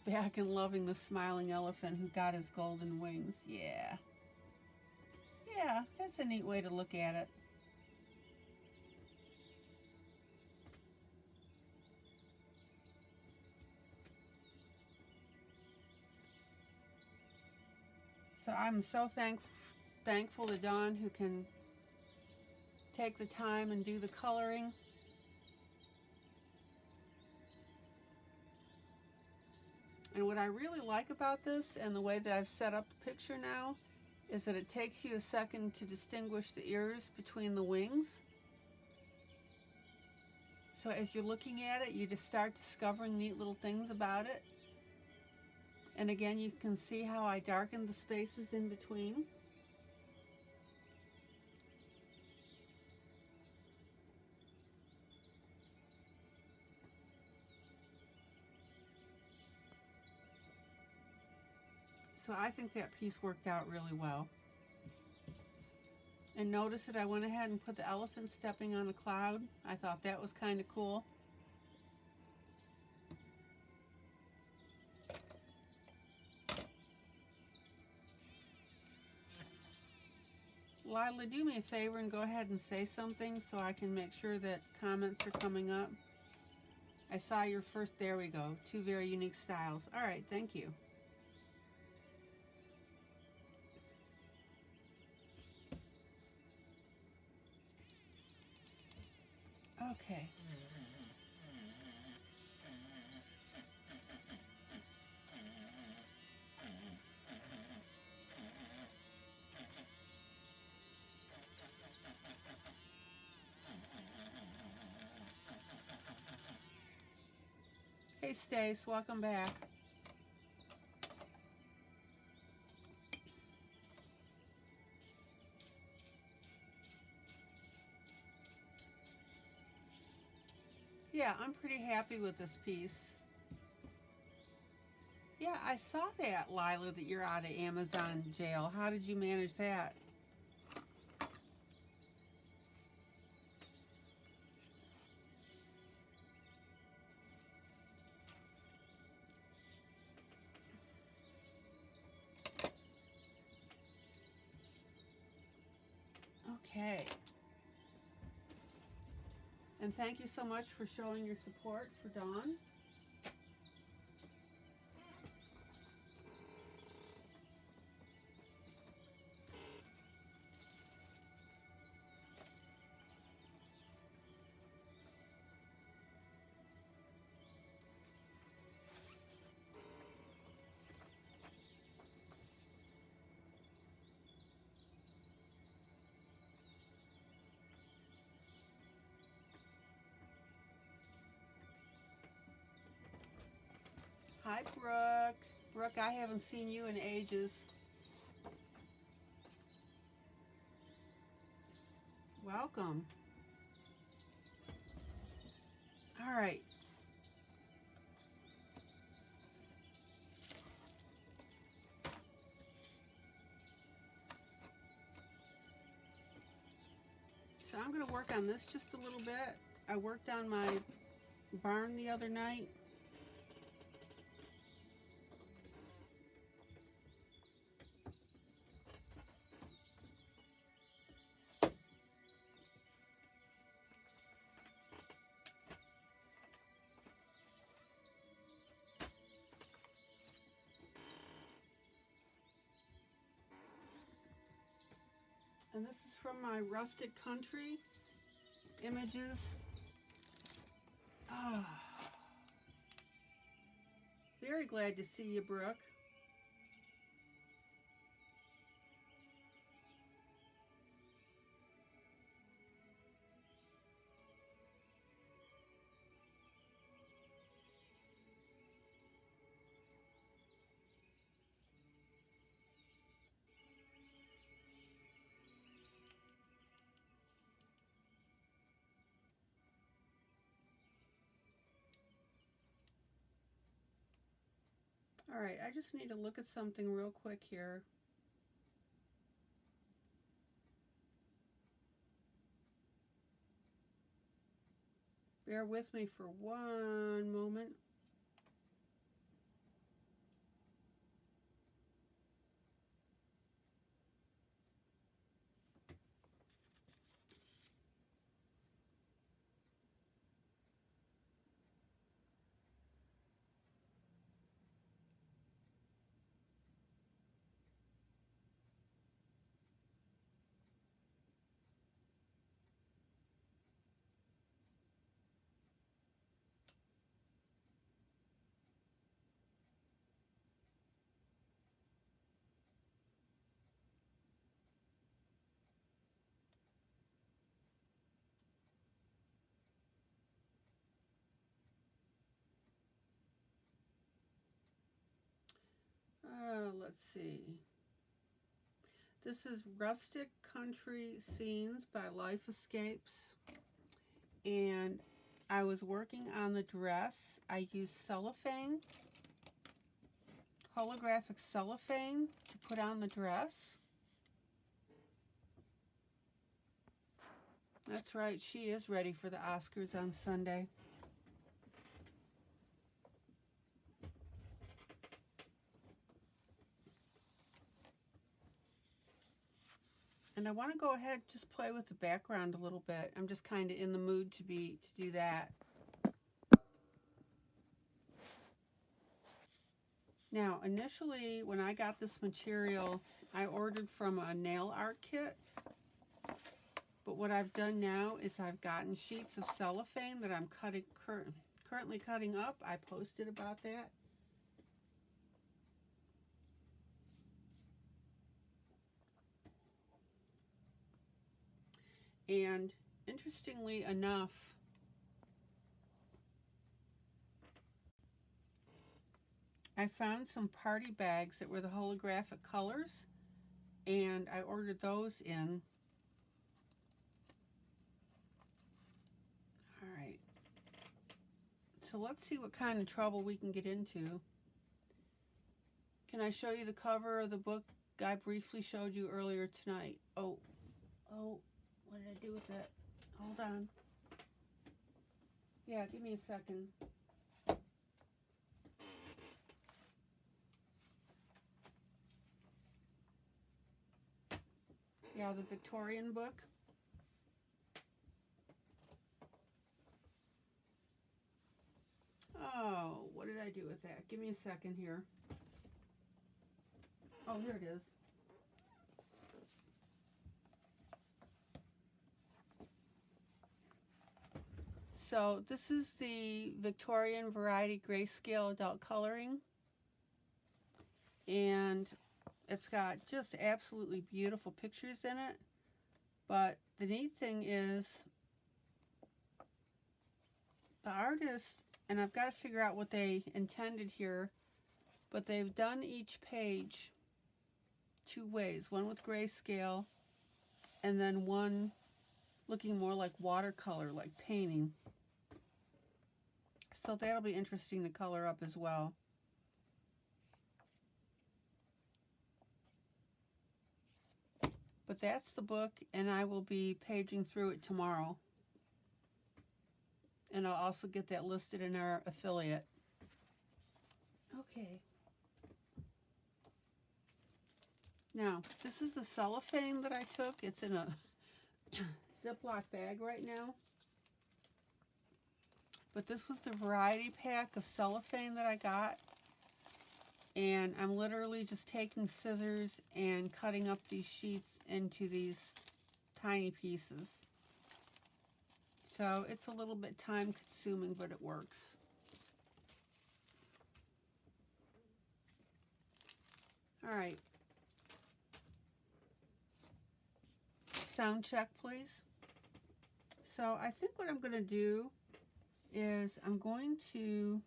Back and loving the smiling elephant who got his golden wings. Yeah. Yeah, that's a neat way to look at it. So I'm so thankful to Dawn who can take the time and do the coloring. And what I really like about this and the way that I've set up the picture now is that it takes you a second to distinguish the ears between the wings. So as you're looking at it, you just start discovering neat little things about it. And again, you can see how I darkened the spaces in between. So I think that piece worked out really well. And notice that I went ahead and put the elephant stepping on a cloud. I thought that was kind of cool. Lila, do me a favor and go ahead and say something so I can make sure that comments are coming up. I saw your first, there we go, 2 very unique styles. All right, thank you. Okay. Hey Stace, welcome back. Yeah, I'm pretty happy with this piece. Yeah, I saw that, Lila, that you're out of Amazon jail. How did you manage that? Okay. And thank you so much for showing your support for Dawn. Hi, Brooke. Brooke, I haven't seen you in ages. Welcome. All right. So I'm going to work on this just a little bit. I worked on my barn the other night. And this is from my Rustic Country images. Ah, very glad to see you, Brooke. All right, I just need to look at something real quick here. Bear with me for one moment. Let's see. This is Rustic Country Scenes by Life Escapes. And I was working on the dress. I used cellophane, holographic cellophane to put on the dress. That's right, she is ready for the Oscars on Sunday. And I want to go ahead and just play with the background a little bit. I'm just kind of in the mood to do that. Now, initially, when I got this material, I ordered from a nail art kit. But what I've done now is I've gotten sheets of cellophane that I'm currently cutting up. I posted about that. And interestingly enough, I found some party bags that were the holographic colors, and I ordered those in. All right. So let's see what kind of trouble we can get into. Can I show you the cover of the book I briefly showed you earlier tonight? Oh, what did I do with it? Hold on. Yeah, give me a second. Yeah, the Victorian book. Oh, what did I do with that? Give me a second here. Oh, here it is. So this is the Victorian Variety Grayscale Adult Coloring. And it's got just absolutely beautiful pictures in it. But the neat thing is the artist, and I've got to figure out what they intended here, but they've done each page two ways. One with grayscale and then one looking more like watercolor, like painting. So that'll be interesting to color up as well. But that's the book, and I will be paging through it tomorrow. And I'll also get that listed in our affiliate. Okay. Now, this is the cellophane that I took. It's in a Ziploc bag right now. But this was the variety pack of cellophane that I got. And I'm literally just taking scissors and cutting up these sheets into these tiny pieces. So it's a little bit time consuming, but it works. All right. Sound check, please. So I think what I'm going to do is I'm going to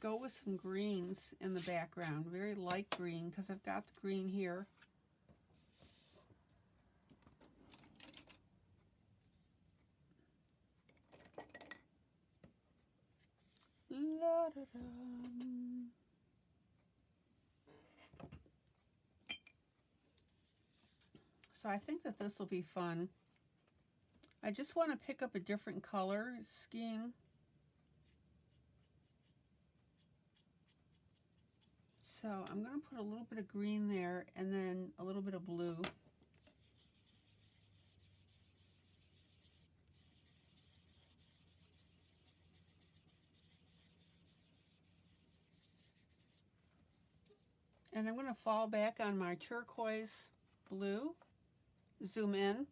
go with some greens in the background, very light green, because I've got the green here. La, da, da. So I think that this will be fun. I just want to pick up a different color scheme. So I'm going to put a little bit of green there and then a little bit of blue. And I'm going to fall back on my turquoise blue, zoom in.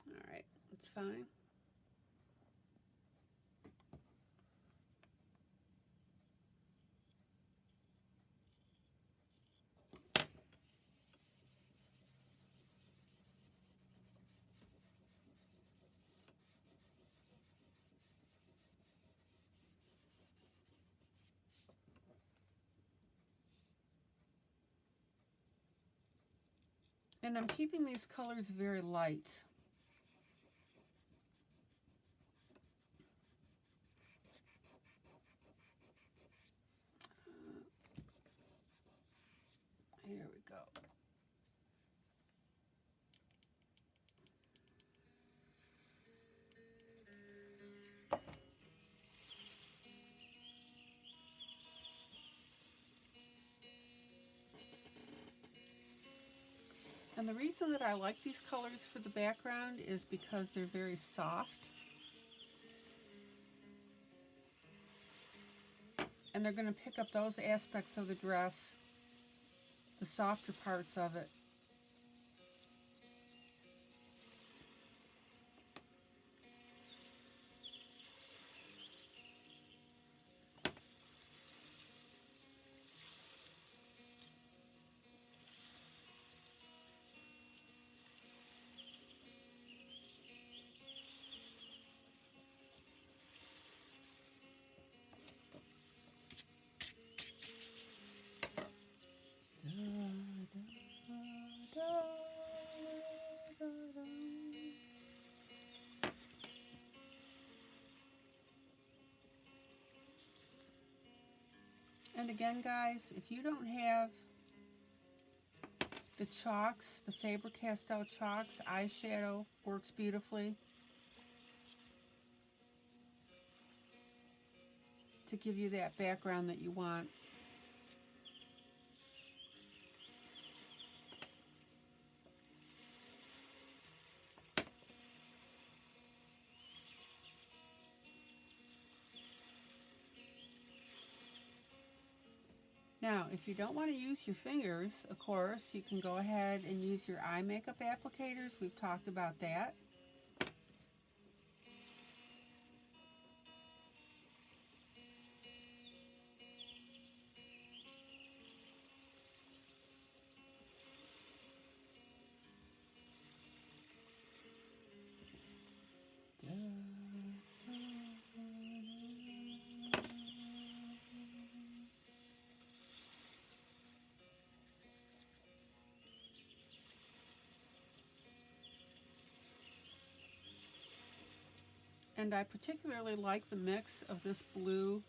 All right, that's fine. And I'm keeping these colors very light. Here we go. And the reason that I like these colors for the background is because they're very soft. And they're going to pick up those aspects of the dress, the softer parts of it. And again, guys, if you don't have the chalks, the Faber-Castell chalks, eyeshadow works beautifully to give you that background that you want. Now, if you don't want to use your fingers, of course, you can go ahead and use your eye makeup applicators. We've talked about that. And I particularly like the mix of this blue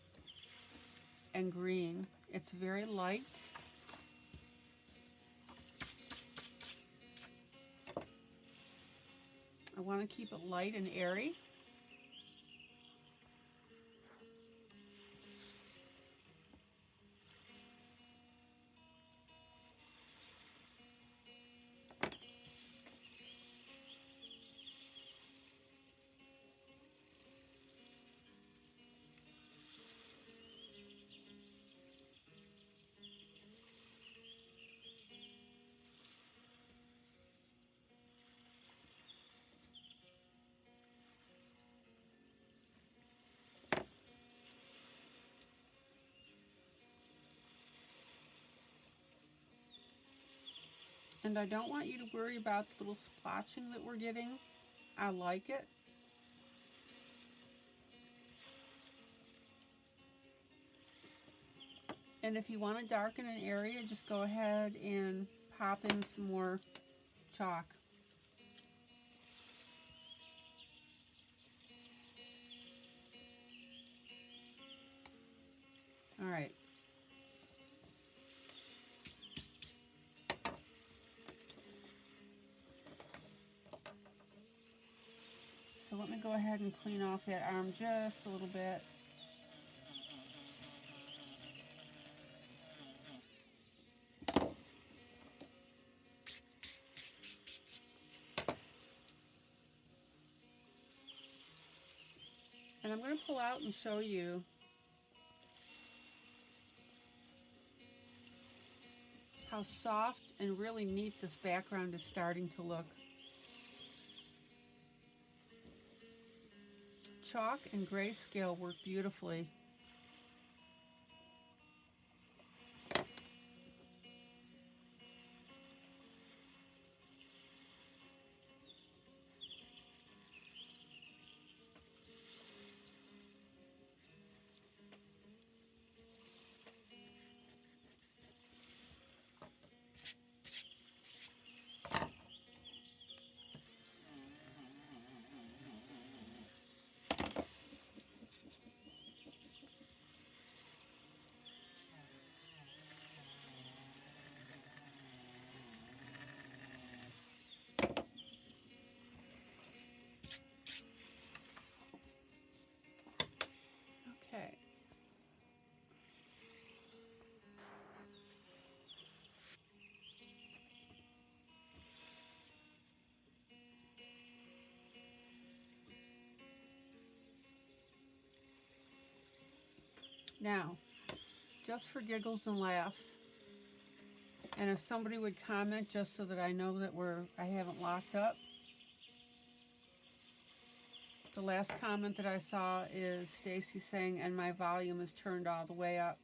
and green. It's very light. I want to keep it light and airy. And I don't want you to worry about the little splotching that we're getting. I like it. And if you want to darken an area, just go ahead and pop in some more chalk. All right. So let me go ahead and clean off that arm just a little bit. And I'm going to pull out and show you how soft and really neat this background is starting to look. Chalk and grayscale work beautifully. Okay. Now, just for giggles and laughs, and if somebody would comment just so that I know that I haven't locked up. The last comment that I saw is Stacy saying, and my volume is turned all the way up.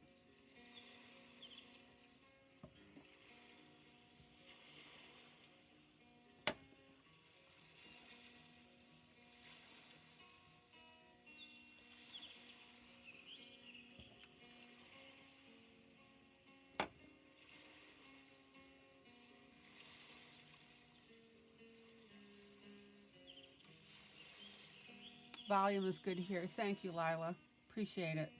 Volume is good here. Thank you, Lila. Appreciate it.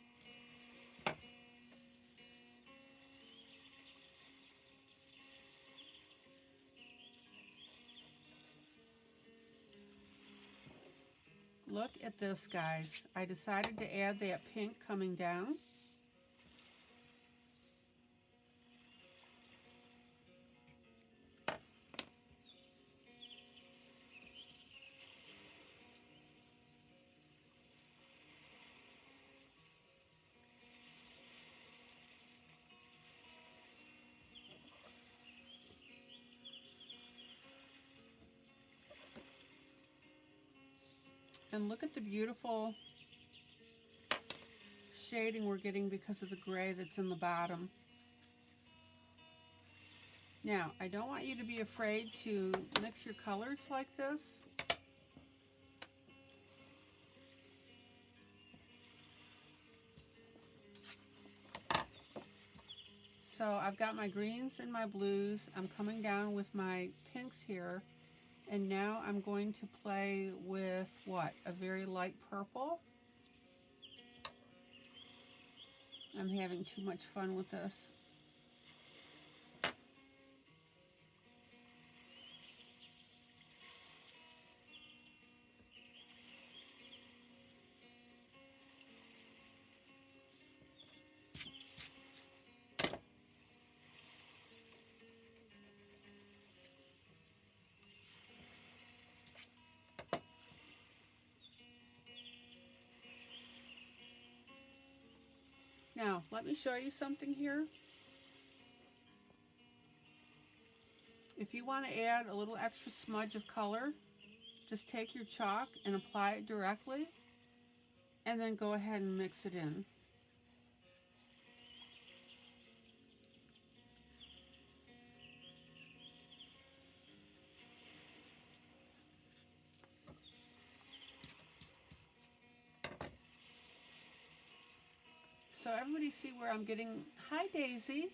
Look at this, guys. I decided to add that pink coming down. And look at the beautiful shading we're getting because of the gray that's in the bottom. Now, I don't want you to be afraid to mix your colors like this. So I've got my greens and my blues. I'm coming down with my pinks here. And now I'm going to play with what? A very light purple. I'm having too much fun with this. Now, let me show you something here. If you want to add a little extra smudge of color, just take your chalk and apply it directly, and then go ahead and mix it in. So everybody see where I'm getting, hi Daisy.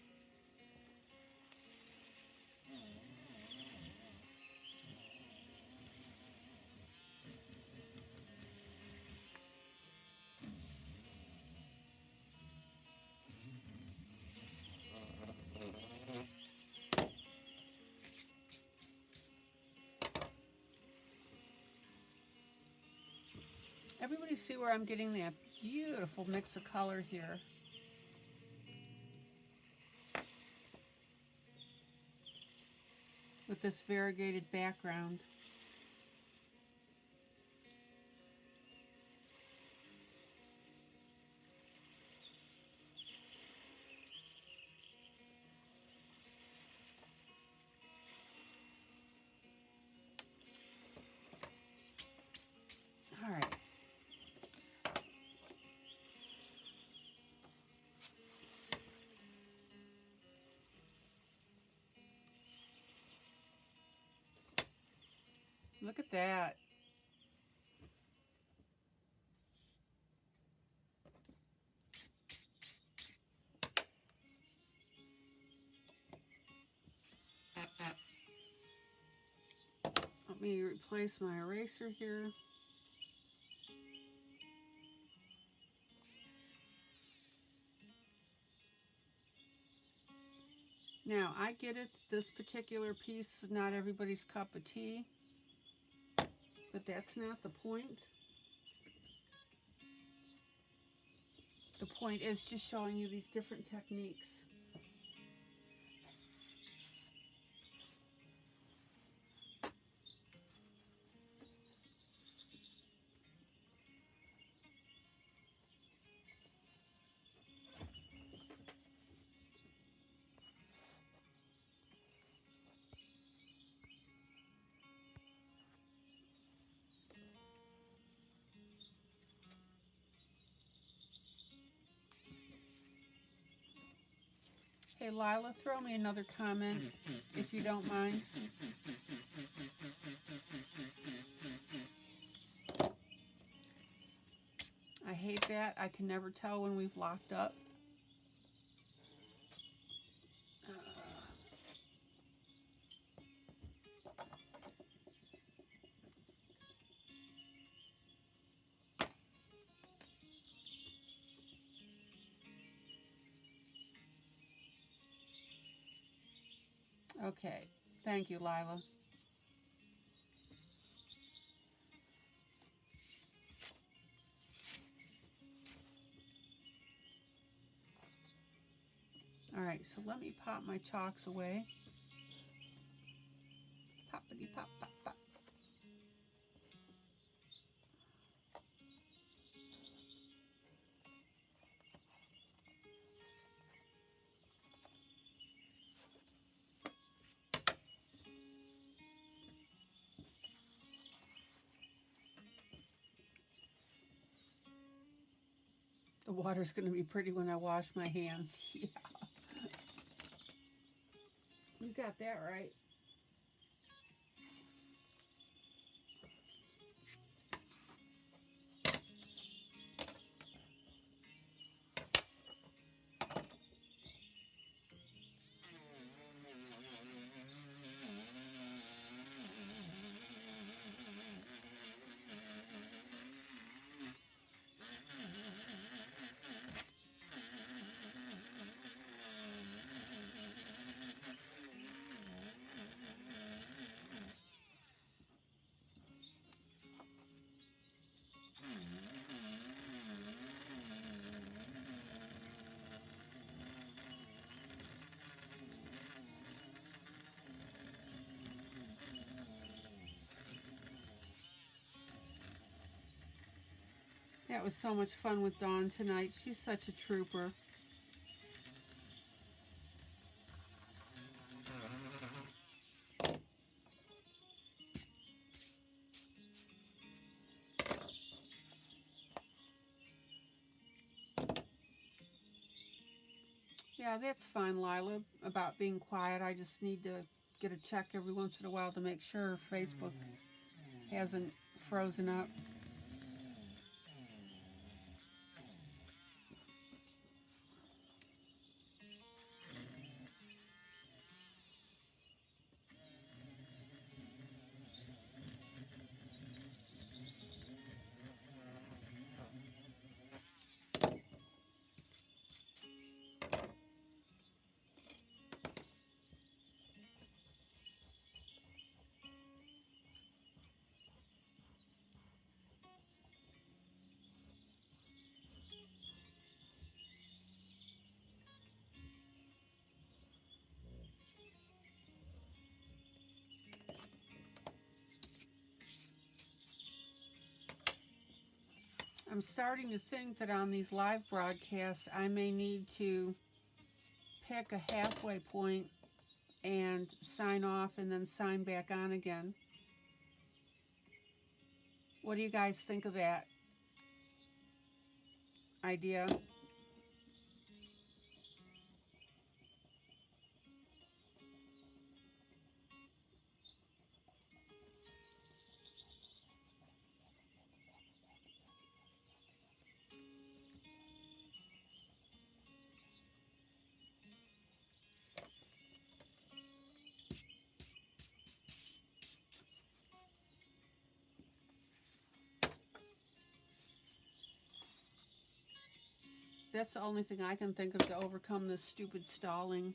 Everybody see where I'm getting that beautiful mix of color here. With this variegated background. All right. Look at that. Let me replace my eraser here. Now, I get it, this particular piece is not everybody's cup of tea, but that's not the point. The point is just showing you these different techniques. Hey, Lila, throw me another comment if you don't mind. I hate that. I can never tell when we've locked up. Okay, thank you, Lila. Alright, so let me pop my chalks away. Poppity pop, pop, pop. The water's going to be pretty when I wash my hands. Yeah. You got that right. That was so much fun with Dawn tonight. She's such a trooper. Yeah, that's fine, Lila, about being quiet. I just need to get a check every once in a while to make sure Facebook hasn't frozen up. I'm starting to think that on these live broadcasts, I may need to pick a halfway point and sign off and then sign back on again. What do you guys think of that idea? That's the only thing I can think of to overcome this stupid stalling.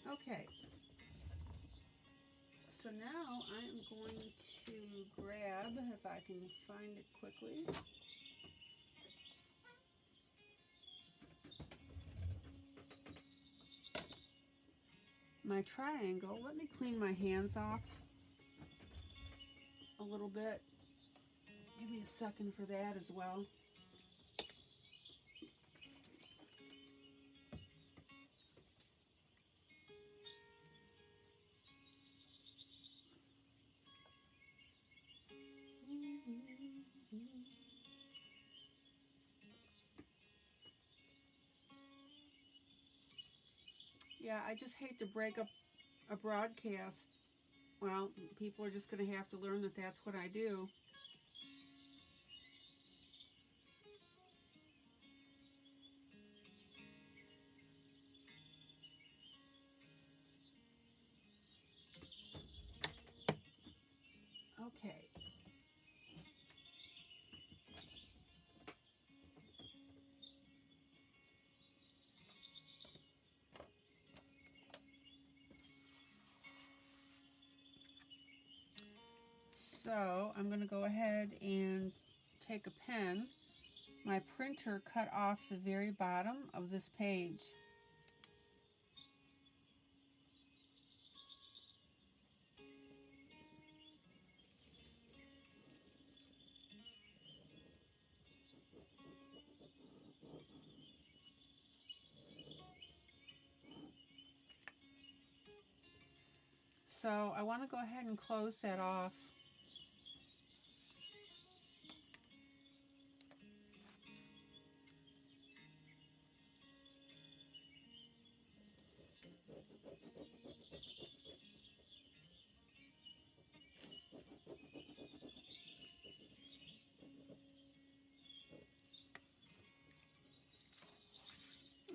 Okay. So now I am going to grab, if I can find it quickly, my triangle. Let me clean my hands off a little bit. Give me a second for that as well. Yeah, I just hate to break up a broadcast. Well, people are just going to have to learn that that's what I do. Okay. So I'm going to go ahead and take a pen. my printer cut off the very bottom of this page. So I want to go ahead and close that off.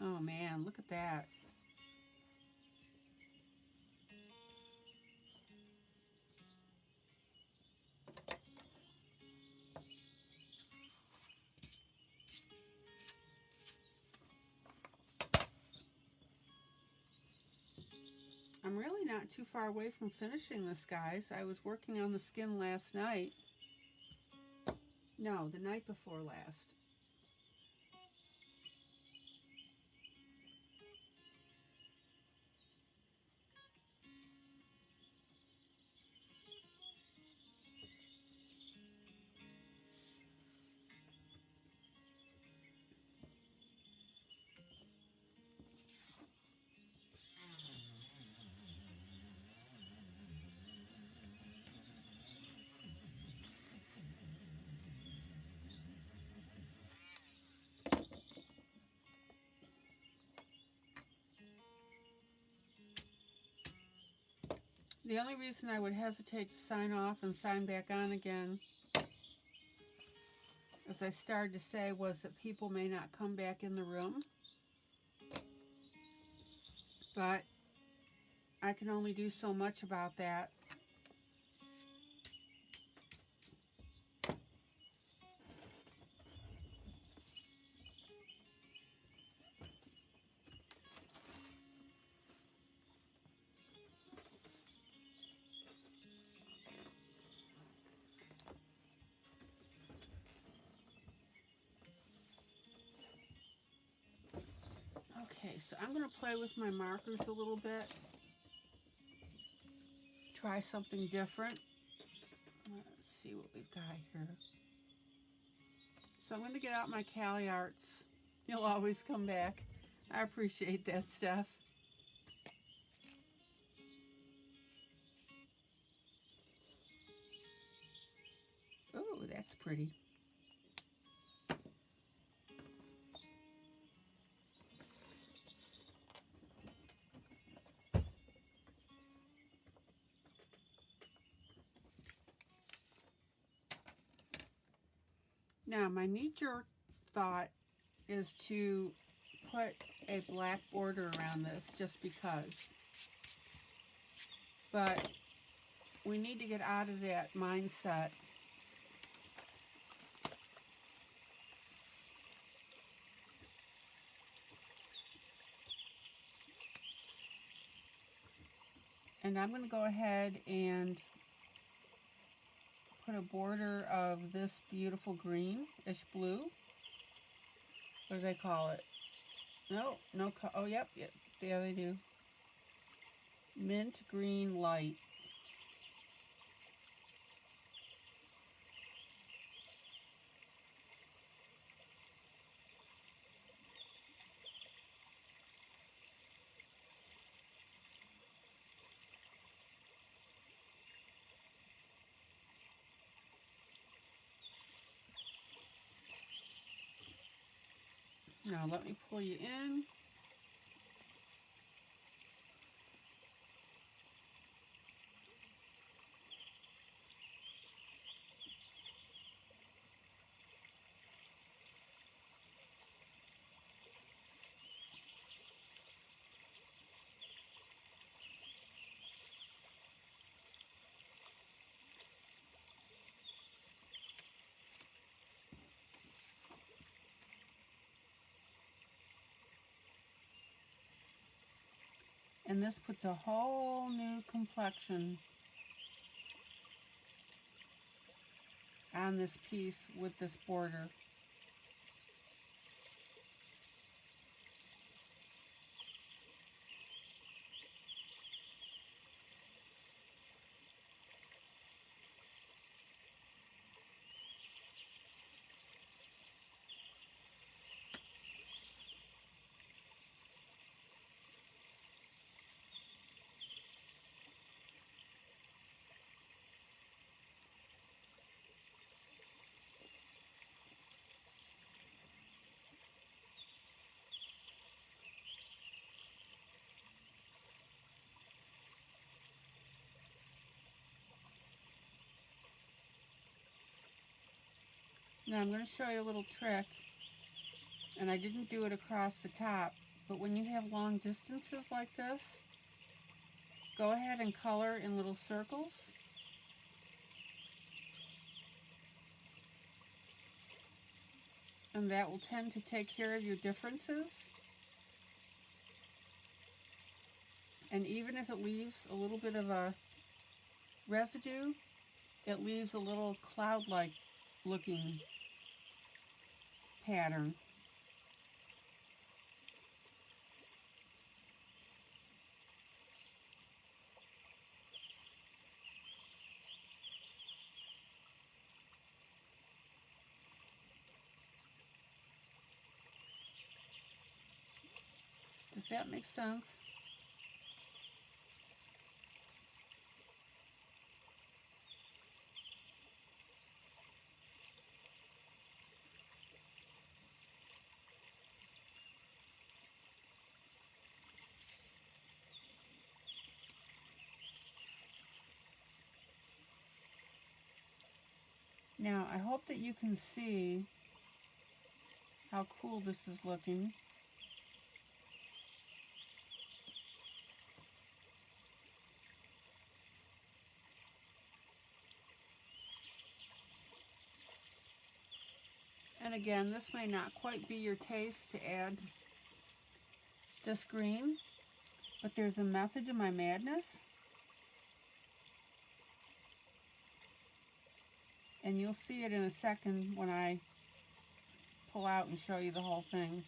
Oh man, look at that. I'm really not too far away from finishing this, guys. I was working on the skin last night. No, the night before last. The only reason I would hesitate to sign off and sign back on again, as I started to say, was that people may not come back in the room. But I can only do so much about that. Okay, so I'm going to play with my markers a little bit. Try something different. Let's see what we've got here. So I'm going to get out my Cali Arts. You'll always come back. I appreciate that stuff. Oh, that's pretty. Now, my knee-jerk thought is to put a black border around this just because. But we need to get out of that mindset. And I'm going to go ahead and put a border of this beautiful greenish blue. What do they call it? No, oh, yep, yeah, they do. Mint green light. Now let me pull you in. And this puts a whole new complexion on this piece with this border. Now I'm going to show you a little trick, and I didn't do it across the top, but when you have long distances like this, go ahead and color in little circles. And that will tend to take care of your differences. And even if it leaves a little bit of a residue, it leaves a little cloud-like looking pattern. Does that make sense? Now, I hope that you can see how cool this is looking. And again, this may not quite be your taste to add this green, but there's a method to my madness. And you'll see it in a second when I pull out and show you the whole thing.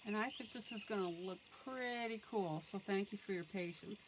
And I think this is going to look pretty cool, so thank you for your patience.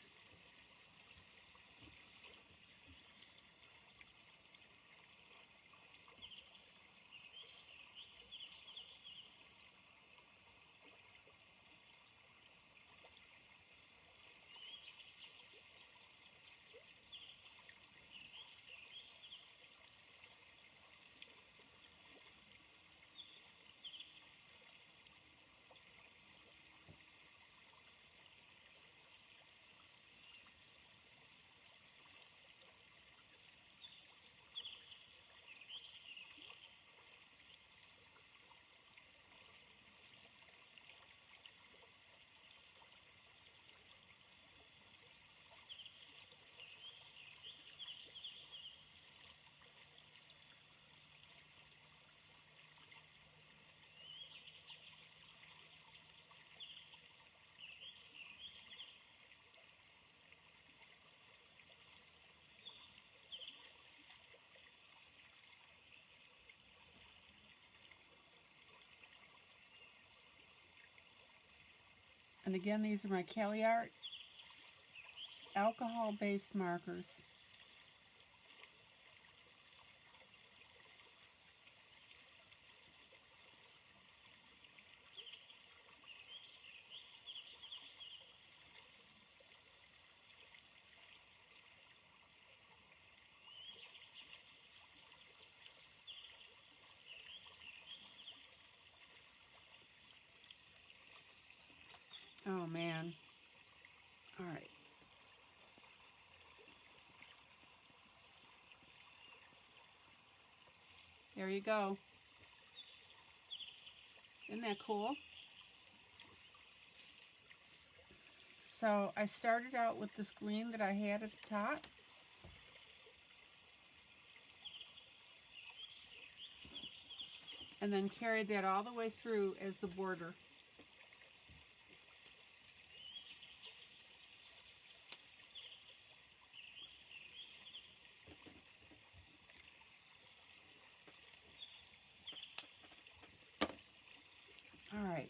And again, these are my Cali Art alcohol-based markers. Oh man. All right. you go. Isn't that cool? So I started out with this green that I had at the top. And then carried that all the way through as the border. All right.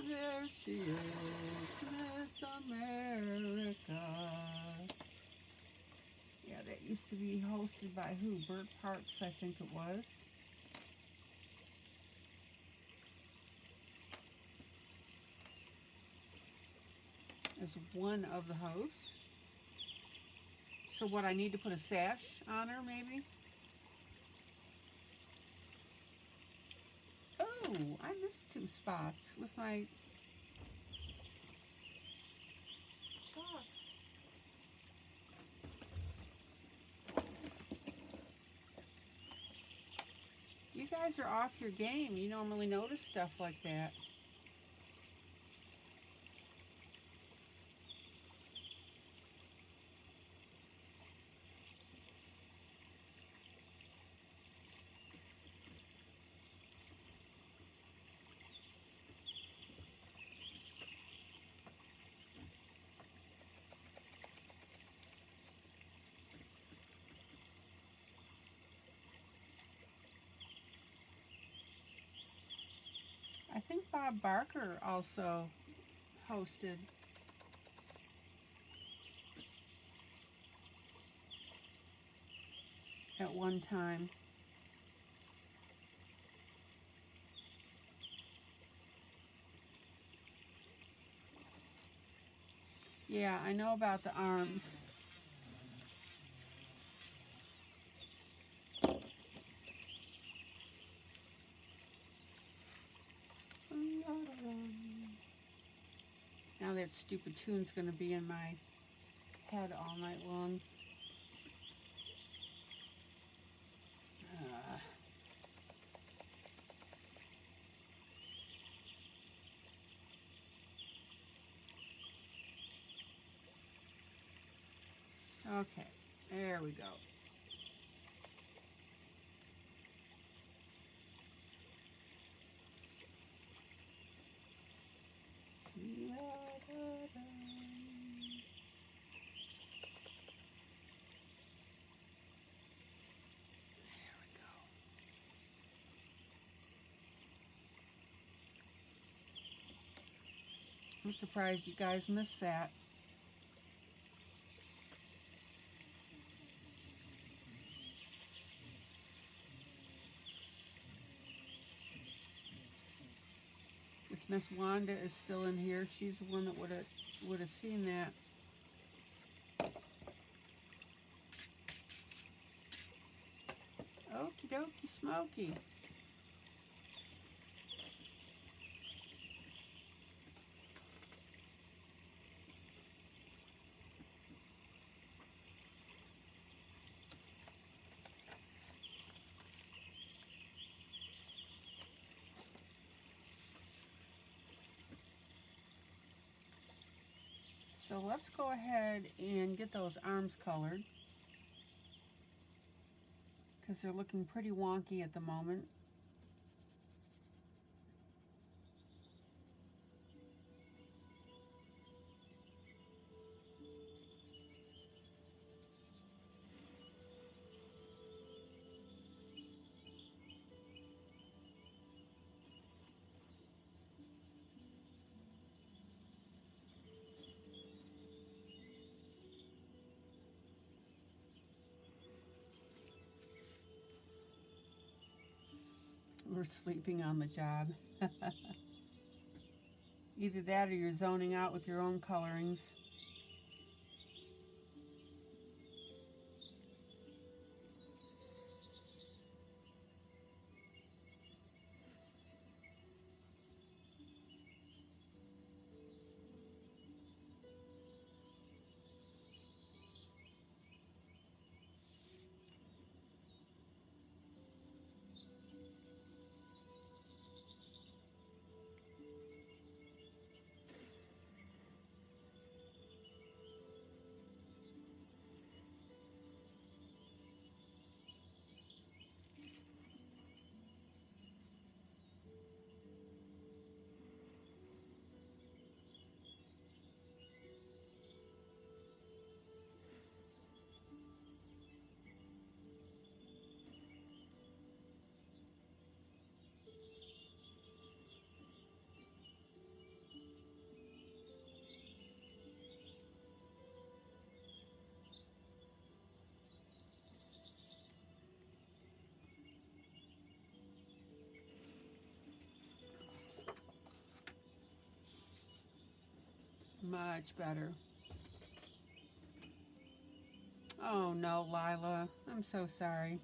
There she is, Miss America. Yeah, that used to be hosted by who? Bert Parks, I think it was. As one of the hosts. So what, I need to put a sash on her, maybe? Oh, I missed 2 spots with my chalks. You guys are off your game. You normally notice stuff like that. I think Bob Barker also hosted. At one time. Yeah, I know about the arms. Now that stupid tune's going to be in my head all night long. Okay, there we go. I'm surprised you guys missed that. If Miss Wanda is still in here, she's the one that would have seen that. Okie dokie smoky. So let's go ahead and get those arms colored, because they're looking pretty wonky at the moment. We're sleeping on the job. Either that or you're zoning out with your own colorings. Much better. Oh no, Lila. I'm so sorry.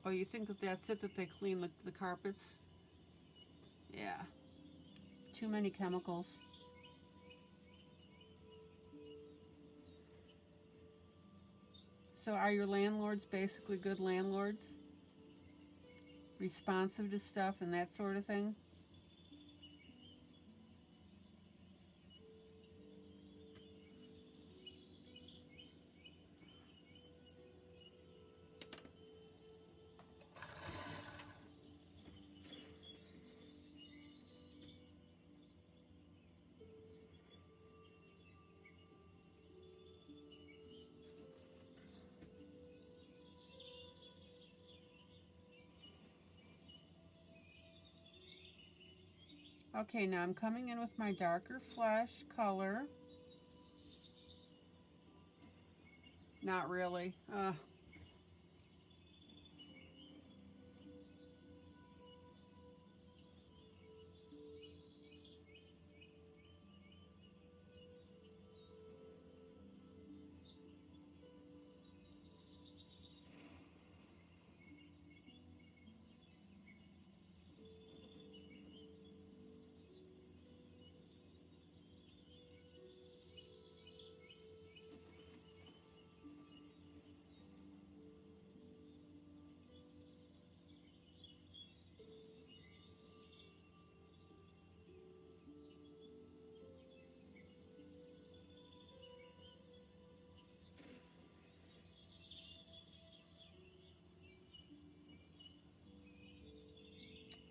Oh, you think that that's it, that they clean the carpets? Yeah. Too many chemicals. So are your landlords basically good landlords? Responsive to stuff and that sort of thing? Okay, now I'm coming in with my darker flesh color. Not really.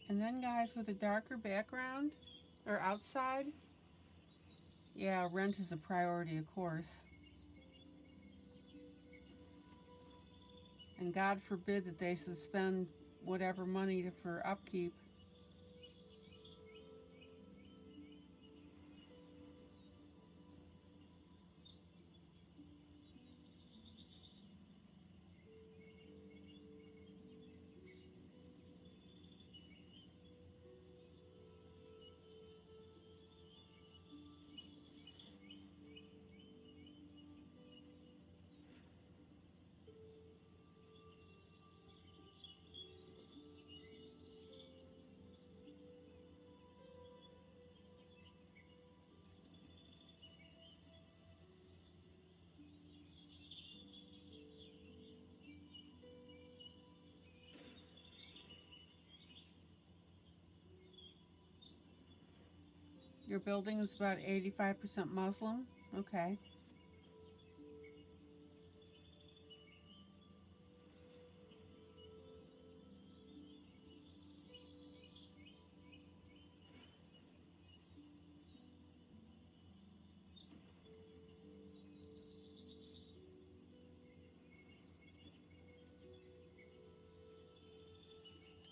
And then guys, with a darker background, or outside, yeah, rent is a priority, of course. And God forbid that they should spend whatever money for upkeep. Your building is about 85% Muslim? Okay.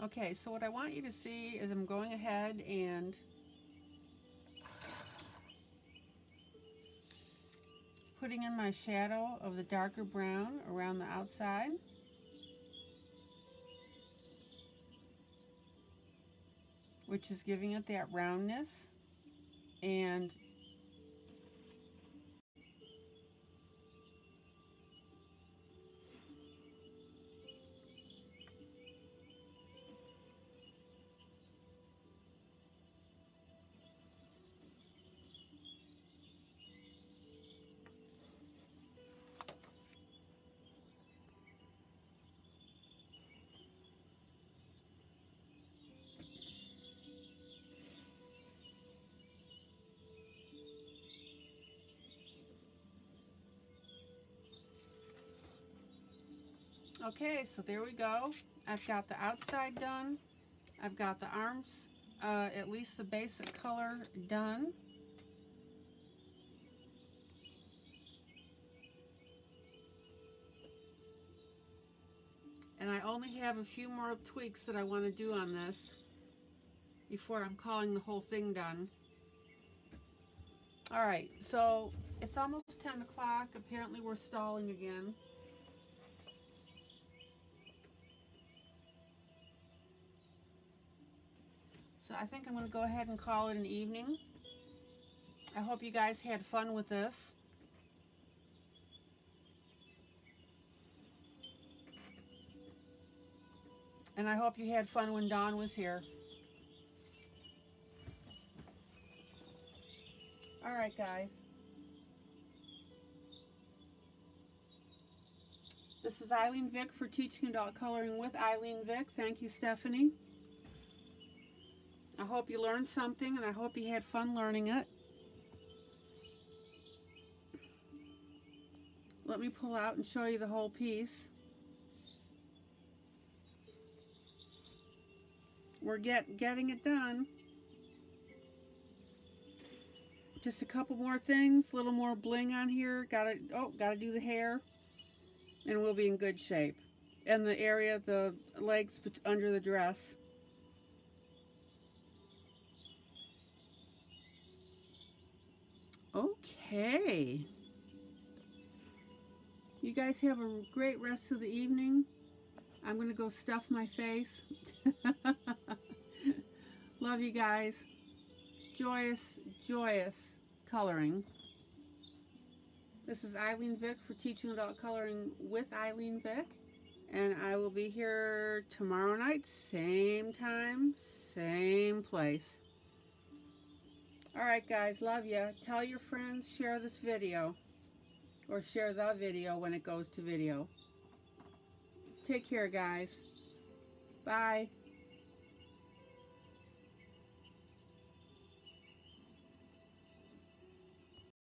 Okay, so what I want you to see is I'm going ahead and putting in my shadow of the darker brown around the outside. Which is giving it that roundness. And okay, so there we go. I've got the outside done. I've got the arms, at least the basic color done. And I only have a few more tweaks that I want to do on this before I'm calling the whole thing done. Alright, so it's almost 10 o'clock. Apparently we're stalling again. So I think I'm going to go ahead and call it an evening. I hope you guys had fun with this. And I hope you had fun when Dawn was here. Alright guys. This is ILene Vick for Teaching Adult Coloring with ILene Vick. Thank you, Stephanie. I hope you learned something and I hope you had fun learning it. Let me pull out and show you the whole piece. We're getting it done. Just a couple more things, a little more bling on here. Gotta do the hair, and we'll be in good shape. And the area, the legs under the dress. Okay. You guys have a great rest of the evening. I'm gonna go stuff my face. Love you guys. Joyous, joyous coloring. This is ILene Vick for Teaching Adult Coloring with ILene Vick. And I will be here tomorrow night, same time, same place. Alright guys, love ya. Tell your friends, share this video. Or share the video when it goes to video. Take care guys. Bye.